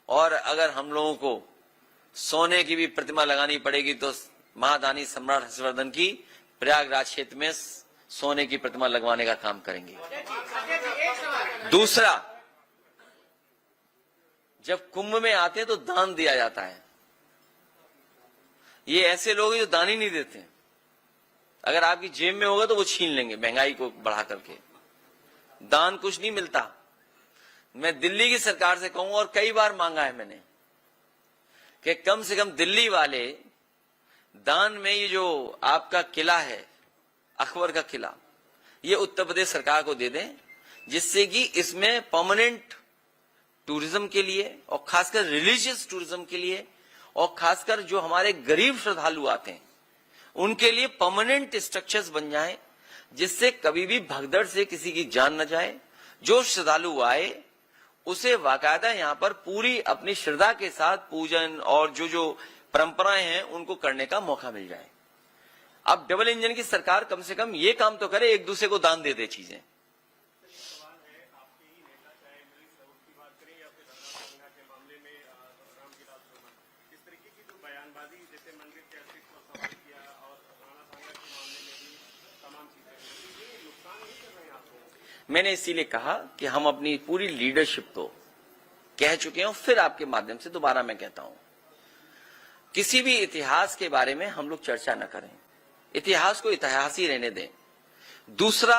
और अगर हम लोगों को सोने की भी प्रतिमा लगानी पड़ेगी तो महादानी सम्राट हर्षवर्धन की प्रयागराज क्षेत्र में सोने की प्रतिमा लगवाने का काम करेंगे। दूसरा, जब कुंभ में आते हैं तो दान दिया जाता है। ये ऐसे लोग हैं जो दान ही नहीं देते। अगर आपकी जेब में होगा तो वो छीन लेंगे महंगाई को बढ़ा करके। दान कुछ नहीं मिलता। मैं दिल्ली की सरकार से कहूंगा, और कई बार मांगा है मैंने, कि कम से कम दिल्ली वाले दान में ये जो आपका किला है, अकबर का किला, ये उत्तर प्रदेश सरकार को दे दें, जिससे कि इसमें परमानेंट टूरिज्म के लिए और खासकर रिलीजियस टूरिज्म के लिए और खासकर जो हमारे गरीब श्रद्धालु आते हैं उनके लिए परमानेंट स्ट्रक्चर्स बन जाएं, जिससे कभी भी भगदड़ से किसी की जान न जाए। जो श्रद्धालु आए उसे बाकायदा यहाँ पर पूरी अपनी श्रद्धा के साथ पूजन और जो परंपराएं हैं उनको करने का मौका मिल जाए। अब डबल इंजन की सरकार कम से कम ये काम तो करे, एक दूसरे को दान दे दे चीजें। मैंने इसीलिए कहा कि हम अपनी पूरी लीडरशिप को कह चुके हैं, फिर आपके माध्यम से दोबारा मैं कहता हूं, किसी भी इतिहास के बारे में हम लोग चर्चा न करें। इतिहास को इतिहास ही रहने दें। दूसरा,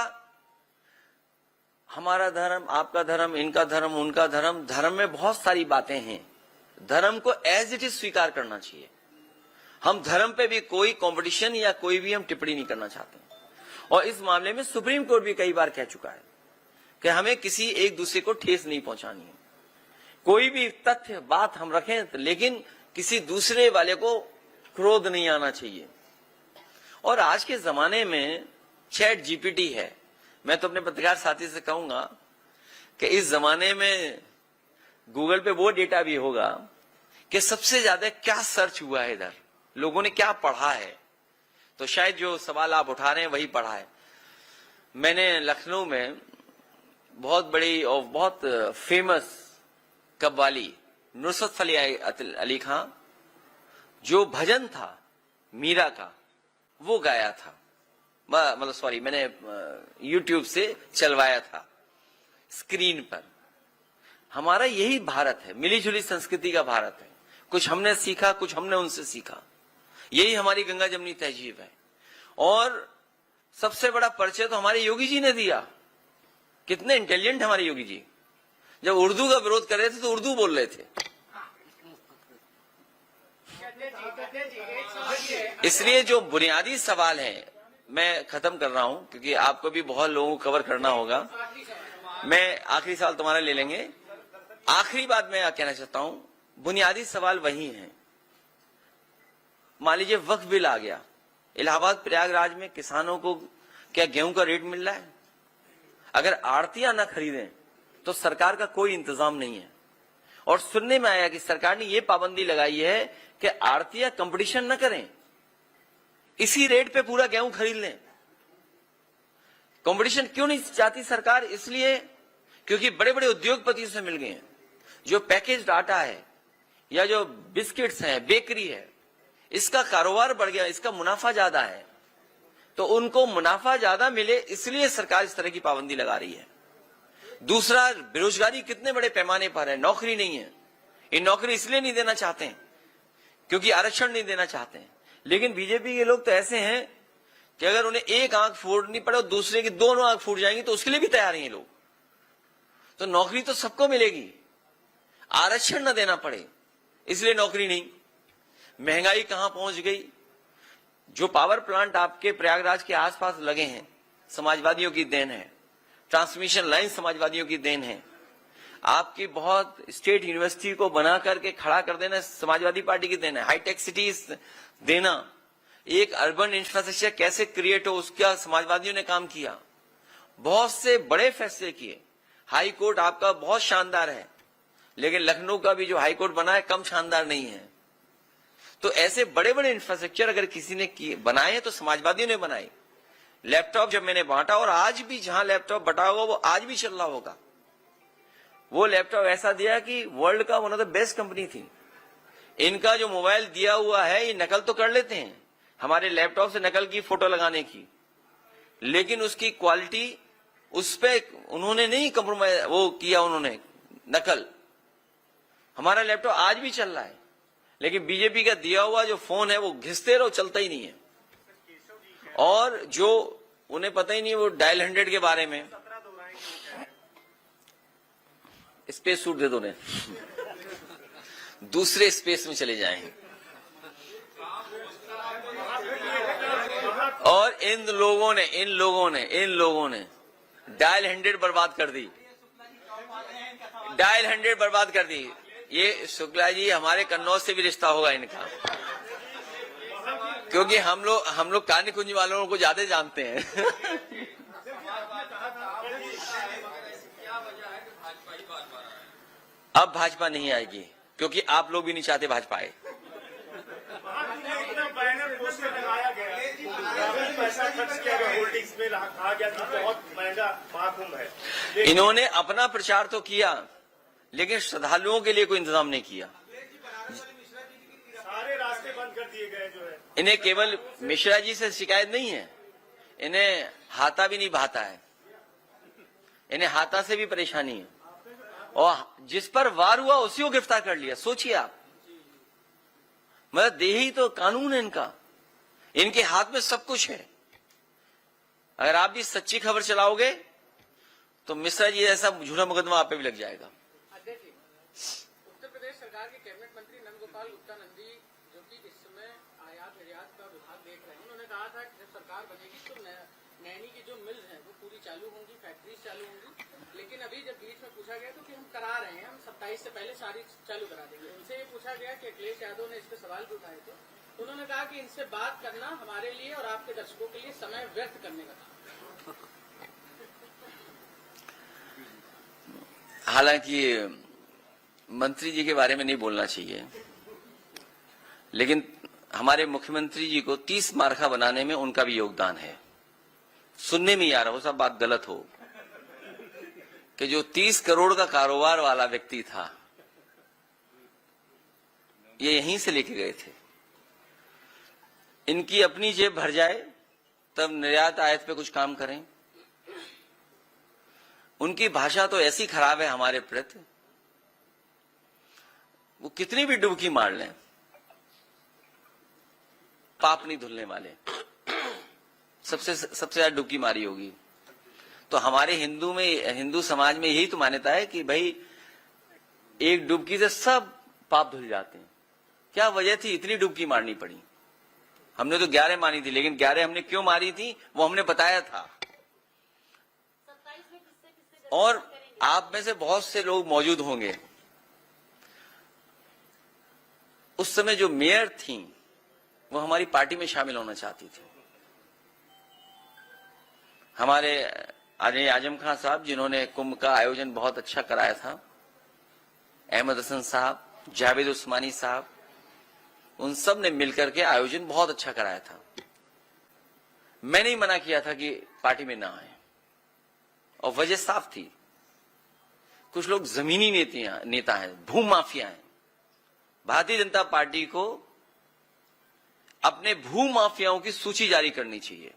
हमारा धर्म, आपका धर्म, इनका धर्म, उनका धर्म, धर्म में बहुत सारी बातें हैं। धर्म को एज इट इज स्वीकार करना चाहिए। हम धर्म पे भी कोई कंपटीशन या कोई भी हम टिप्पणी नहीं करना चाहते। और इस मामले में सुप्रीम कोर्ट भी कई बार कह चुका है कि हमें किसी एक दूसरे को ठेस नहीं पहुंचानी है। कोई भी तथ्य बात हम रखें, लेकिन किसी दूसरे वाले को क्रोध नहीं आना चाहिए। और आज के जमाने में चैट जीपीटी है। मैं तो अपने पत्रकार साथी से कहूंगा कि इस जमाने में गूगल पे वो डेटा भी होगा कि सबसे ज्यादा क्या सर्च हुआ है, इधर लोगों ने क्या पढ़ा है। तो शायद जो सवाल आप उठा रहे हैं वही पढ़ा है। मैंने लखनऊ में बहुत बड़ी और बहुत फेमस कव्वाली नुसरत फतेह अली खां, जो भजन था मीरा का, वो गाया था। मतलब सॉरी, मैंने यूट्यूब से चलवाया था स्क्रीन पर। हमारा यही भारत है, मिली जुली संस्कृति का भारत है। कुछ हमने सीखा, कुछ हमने उनसे सीखा। यही हमारी गंगा जमनी तहजीब है। और सबसे बड़ा परिचय तो हमारे योगी जी ने दिया। कितने इंटेलिजेंट हमारे योगी जी। जब उर्दू का विरोध कर रहे थे तो उर्दू बोल रहे थे। इसलिए जो बुनियादी सवाल है, मैं खत्म कर रहा हूं क्योंकि आपको भी बहुत लोगों को कवर करना होगा। मैं आखिरी सवाल तुम्हारा ले लेंगे। आखिरी बात मैं कहना चाहता हूं, बुनियादी सवाल वही है। मान लीजिए वक्फ बिल आ गया, इलाहाबाद प्रयागराज में किसानों को क्या गेहूं का रेट मिल रहा है? अगर आड़तियां ना खरीदें तो सरकार का कोई इंतजाम नहीं है। और सुनने में आया कि सरकार ने यह पाबंदी लगाई है कि आड़तियां कंपटीशन न करें, इसी रेट पे पूरा गेहूं खरीद लें। कंपटीशन क्यों नहीं चाहती सरकार? इसलिए क्योंकि बड़े बड़े उद्योगपतियों से मिल गए हैं। जो पैकेज्ड आटा है या जो बिस्किट्स हैं, बेकरी है, इसका कारोबार बढ़ गया, इसका मुनाफा ज्यादा है, तो उनको मुनाफा ज्यादा मिले इसलिए सरकार इस तरह की पाबंदी लगा रही है। दूसरा, बेरोजगारी कितने बड़े पैमाने पर है, नौकरी नहीं है। ये नौकरी इसलिए नहीं देना चाहते हैं क्योंकि आरक्षण नहीं देना चाहते हैं। लेकिन बीजेपी के लोग तो ऐसे हैं कि अगर उन्हें एक आंख फोड़नी पड़े और दूसरे की दोनों आंख फूट जाएंगी तो उसके लिए भी तैयार हैं ये लोग। तो नौकरी तो सबको मिलेगी, आरक्षण न देना पड़े इसलिए नौकरी नहीं। महंगाई कहां पहुंच गई। जो पावर प्लांट आपके प्रयागराज के आसपास लगे हैं, समाजवादियों की देन है। ट्रांसमिशन लाइन समाजवादियों की देन है। आपकी बहुत स्टेट यूनिवर्सिटी को बना करके खड़ा कर देना समाजवादी पार्टी की देन है। हाईटेक सिटीज देना, एक अर्बन इंफ्रास्ट्रक्चर कैसे क्रिएट हो उसका समाजवादियों ने काम किया। बहुत से बड़े फैसले किए। हाई कोर्ट आपका बहुत शानदार है, लेकिन लखनऊ का भी जो हाई कोर्ट बना है कम शानदार नहीं है। तो ऐसे बड़े बड़े इंफ्रास्ट्रक्चर अगर किसी ने बनाए तो समाजवादियों ने बनाए। लैपटॉप जब मैंने बांटा, और आज भी जहां लैपटॉप बटा होगा वो आज भी चल रहा होगा। वो लैपटॉप ऐसा दिया कि वर्ल्ड का one of the best company थी। इनका जो मोबाइल दिया हुआ है ये नकल तो कर लेते हैं, हमारे लैपटॉप से नकल की फोटो लगाने की, लेकिन उसकी क्वालिटी उस पे उन्होंने नहीं कंप्रोमाइज वो किया, उन्होंने नकल। हमारा लैपटॉप आज भी चल रहा है, लेकिन बीजेपी का दिया हुआ जो फोन है वो घिसते रहो, चलता ही नहीं है। और जो उन्हें पता ही नहीं वो डायल 100 के बारे में, स्पेस सूट दे दो उन्हें, दूसरे स्पेस में चले जाएं। और इन लोगों ने डायल 100 बर्बाद कर दी, डायल 100 बर्बाद कर दी। ये शुक्ला जी, हमारे कन्नौज से भी रिश्ता होगा इनका, क्योंकि हम लोग कानी कुंज वालों को ज्यादा जानते हैं। अब भाजपा नहीं आएगी, क्योंकि आप लोग भी नहीं चाहते भाजपा आए। पैसा खर्च किया गया, होल्डिंग्स में कहा गया कि बहुत महंगा महाकुंभ है। इन्होंने अपना प्रचार तो किया, लेकिन श्रद्धालुओं के लिए कोई इंतजाम नहीं किया। सारे रास्ते बंद कर दिए गए जो है। इन्हें केवल मिश्रा जी से शिकायत नहीं है, इन्हें हाथा भी नहीं भाता है, इन्हें हाथा से भी परेशानी है। और जिस पर वार हुआ उसी को गिरफ्तार कर लिया। सोचिए आप, मतलब देही तो कानून है इनका, इनके हाथ में सब कुछ है। अगर आप भी सच्ची खबर चलाओगे तो मिश्रा जी ऐसा झूठा मुकदमा आप पे भी लग जाएगा। अध्यक्ष जी, उत्तर प्रदेश सरकार के कैबिनेट मंत्री नंदगोपाल गुप्ता नंदी, जो कि इस समय आयात निर्यात का विभाग देख रहे हैं, उन्होंने कहा था कि जब सरकार बनेगी तो नैनी की जो मिल्स हैं वो पूरी चालू होंगी, फैक्ट्रीज चालू होंगी। लेकिन अभी जब बीच में पूछा गया तो कि हम करा रहे हैं, हम 27 से पहले सारी चालू करा देंगे। उनसे ये पूछा गया कि अखिलेश यादव ने इस पे सवाल भी उठाए थे, उन्होंने कहा कि इनसे बात करना हमारे लिए और आपके दर्शकों के लिए समय व्यर्थ करने का था। हालांकि मंत्री जी के बारे में नहीं बोलना चाहिए, लेकिन हमारे मुख्यमंत्री जी को 30 मार्का बनाने में उनका भी योगदान है। सुनने में ही आ रहा हो, सब बात गलत हो, कि जो 30 करोड़ का कारोबार वाला व्यक्ति था, ये यहीं से लेके गए थे। इनकी अपनी जेब भर जाए तब निर्यात आयात पे कुछ काम करें। उनकी भाषा तो ऐसी खराब है हमारे प्रति, वो कितनी भी डुबकी मार लें पाप नहीं धुलने वाले। सबसे ज्यादा डुबकी मारी होगी। तो हमारे हिंदू समाज में यही तो मान्यता है कि भाई एक डुबकी से सब पाप धुल जाते हैं। क्या वजह थी इतनी डुबकी मारनी पड़ी? हमने तो 11 मानी थी, लेकिन 11 हमने क्यों मारी थी वो हमने बताया था। और आप में से बहुत से लोग मौजूद होंगे, उस समय जो मेयर थी वो हमारी पार्टी में शामिल होना चाहती थी। हमारे आदरणीय आजम खान साहब, जिन्होंने कुंभ का आयोजन बहुत अच्छा कराया था, अहमद हसन साहब, जावेद उस्मानी साहब, उन सब ने मिलकर के आयोजन बहुत अच्छा कराया था। मैंने ही मना किया था कि पार्टी में ना आए, और वजह साफ थी। कुछ लोग जमीनी नेता हैं, भू माफिया हैं। भारतीय जनता पार्टी को अपने भू माफियाओं की सूची जारी करनी चाहिए।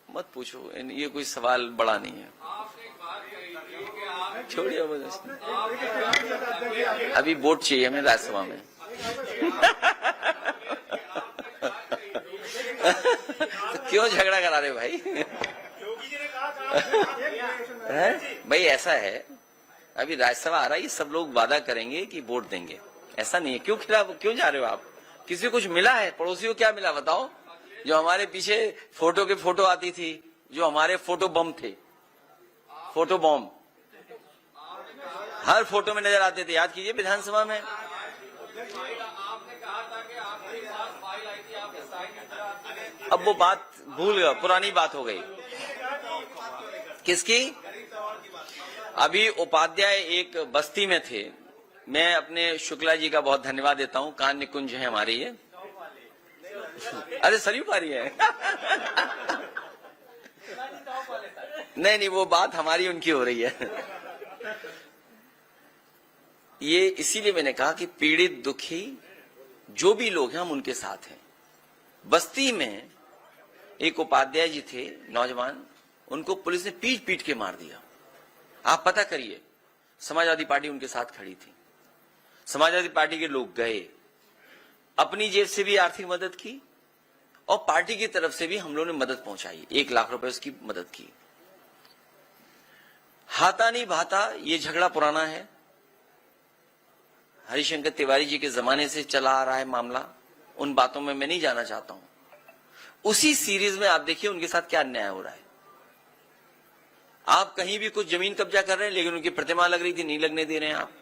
मत पूछो, ये कोई सवाल बड़ा नहीं है, छोड़िए। अभी वोट चाहिए हमें राज्यसभा में। तो क्यों झगड़ा करा रहे भाई? भाई ऐसा है, अभी राज्यसभा आ रहा है, ये सब लोग वादा करेंगे कि वोट देंगे। ऐसा नहीं है। क्यों जा रहे हो आप? किसी को कुछ मिला है? पड़ोसी को क्या मिला बताओ? जो हमारे पीछे फोटो के फोटो आती थी, जो हमारे फोटो बम थे, फोटो बम हर फोटो में नजर आते थे। याद कीजिए विधानसभा में। अब वो बात भूल गया, पुरानी बात हो गई। किसकी? अभी उपाध्याय एक बस्ती में थे। मैं अपने शुक्ला जी का बहुत धन्यवाद देता हूं। कान निकुंज है हमारे ये। अरे सरयू पारी है। नहीं, वो बात हमारी उनकी हो रही है। ये इसीलिए मैंने कहा कि पीड़ित दुखी जो भी लोग हैं हम उनके साथ हैं। बस्ती में एक उपाध्याय जी थे नौजवान, उनको पुलिस ने पीट पीट के मार दिया। आप पता करिए, समाजवादी पार्टी उनके साथ खड़ी थी। समाजवादी पार्टी के लोग गए, अपनी जेब से भी आर्थिक मदद की और पार्टी की तरफ से भी हम लोगों ने मदद पहुंचाई, 1 लाख रुपए उसकी मदद की। हाथा नहीं भाता ये झगड़ा पुराना है, हरिशंकर तिवारी जी के जमाने से चला आ रहा है मामला। उन बातों में मैं नहीं जाना चाहता हूं। उसी सीरीज में आप देखिए उनके साथ क्या अन्याय हो रहा है। आप कहीं भी कुछ जमीन कब्जा कर रहे हैं, लेकिन उनकी प्रतिमा लग रही थी, नहीं लगने दे रहे हैं आप।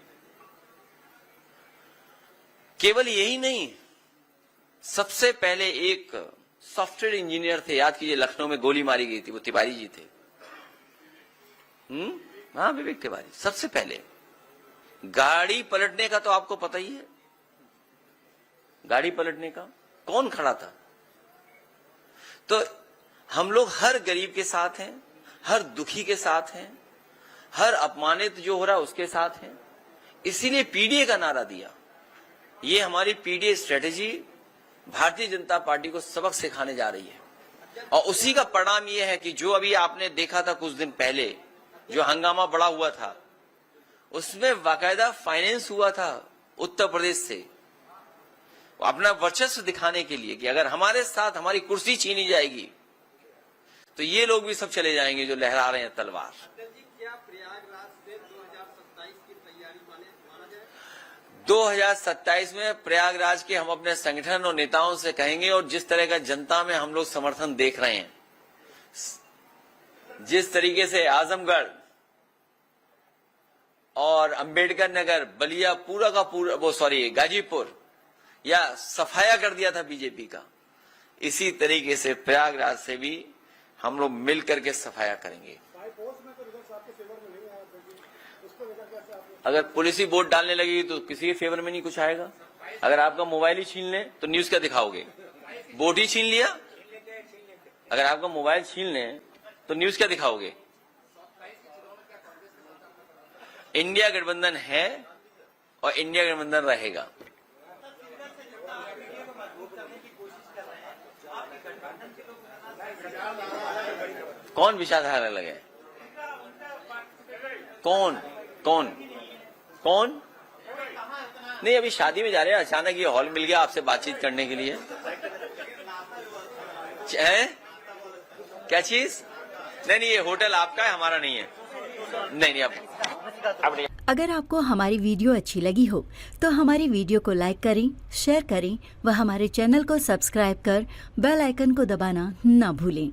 केवल यही नहीं, सबसे पहले एक सॉफ्टवेयर इंजीनियर थे, याद कीजिए, लखनऊ में गोली मारी गई थी, वो तिवारी जी थे। हाँ, विवेक तिवारी। सबसे पहले गाड़ी पलटने का तो आपको पता ही है, गाड़ी पलटने का कौन खड़ा था। तो हम लोग हर गरीब के साथ हैं, हर दुखी के साथ हैं, हर अपमानित जो हो रहा है उसके साथ हैं। इसीलिए पीडीए का नारा दिया। ये हमारी PDA strategy Bharatiya Janata party को सबक सिखाने जा रही है। और उसी का परिणाम यह है कि जो अभी आपने देखा था कुछ दिन पहले, जो हंगामा बड़ा हुआ था, उसमें बाकायदा फाइनेंस हुआ था उत्तर प्रदेश से, अपना वर्चस्व दिखाने के लिए कि अगर हमारे साथ हमारी कुर्सी छीनी जाएगी तो ये लोग भी सब चले जाएंगे जो लहरा रहे हैं तलवार। क्या प्रयागराज से 2027 की तैयारी माना जाए? 2027 में प्रयागराज के हम अपने संगठन और नेताओं से कहेंगे, और जिस तरह का जनता में हम लोग समर्थन देख रहे हैं, जिस तरीके से आजमगढ़ और अंबेडकर नगर, बलिया, पूरा का पूरा, गाजीपुर या सफाया कर दिया था बीजेपी का, इसी तरीके से प्रयागराज से भी हम लोग मिल करके सफाया करेंगे। अगर पुलिस ही वोट डालने लगेगी तो किसी के फेवर में नहीं कुछ आएगा। अगर आपका मोबाइल ही छीन ले तो न्यूज क्या दिखाओगे? वोट ही छीन लिया, अगर आपका मोबाइल छीन ले तो न्यूज क्या दिखाओगे? इंडिया गठबंधन है और इंडिया गठबंधन रहेगा। कौन विचारधारा लगे? कौन कौन कौन? नहीं, अभी शादी में जा रहे हैं, अचानक ये हॉल मिल गया आपसे बातचीत करने के लिए। क्या चीज? नहीं, ये होटल आपका है, हमारा नहीं है। नहीं, अब नहीं। अगर आपको हमारी वीडियो अच्छी लगी हो तो हमारी वीडियो को लाइक करें, शेयर करें व हमारे चैनल को सब्सक्राइब कर बेल आइकन को दबाना न भूलें।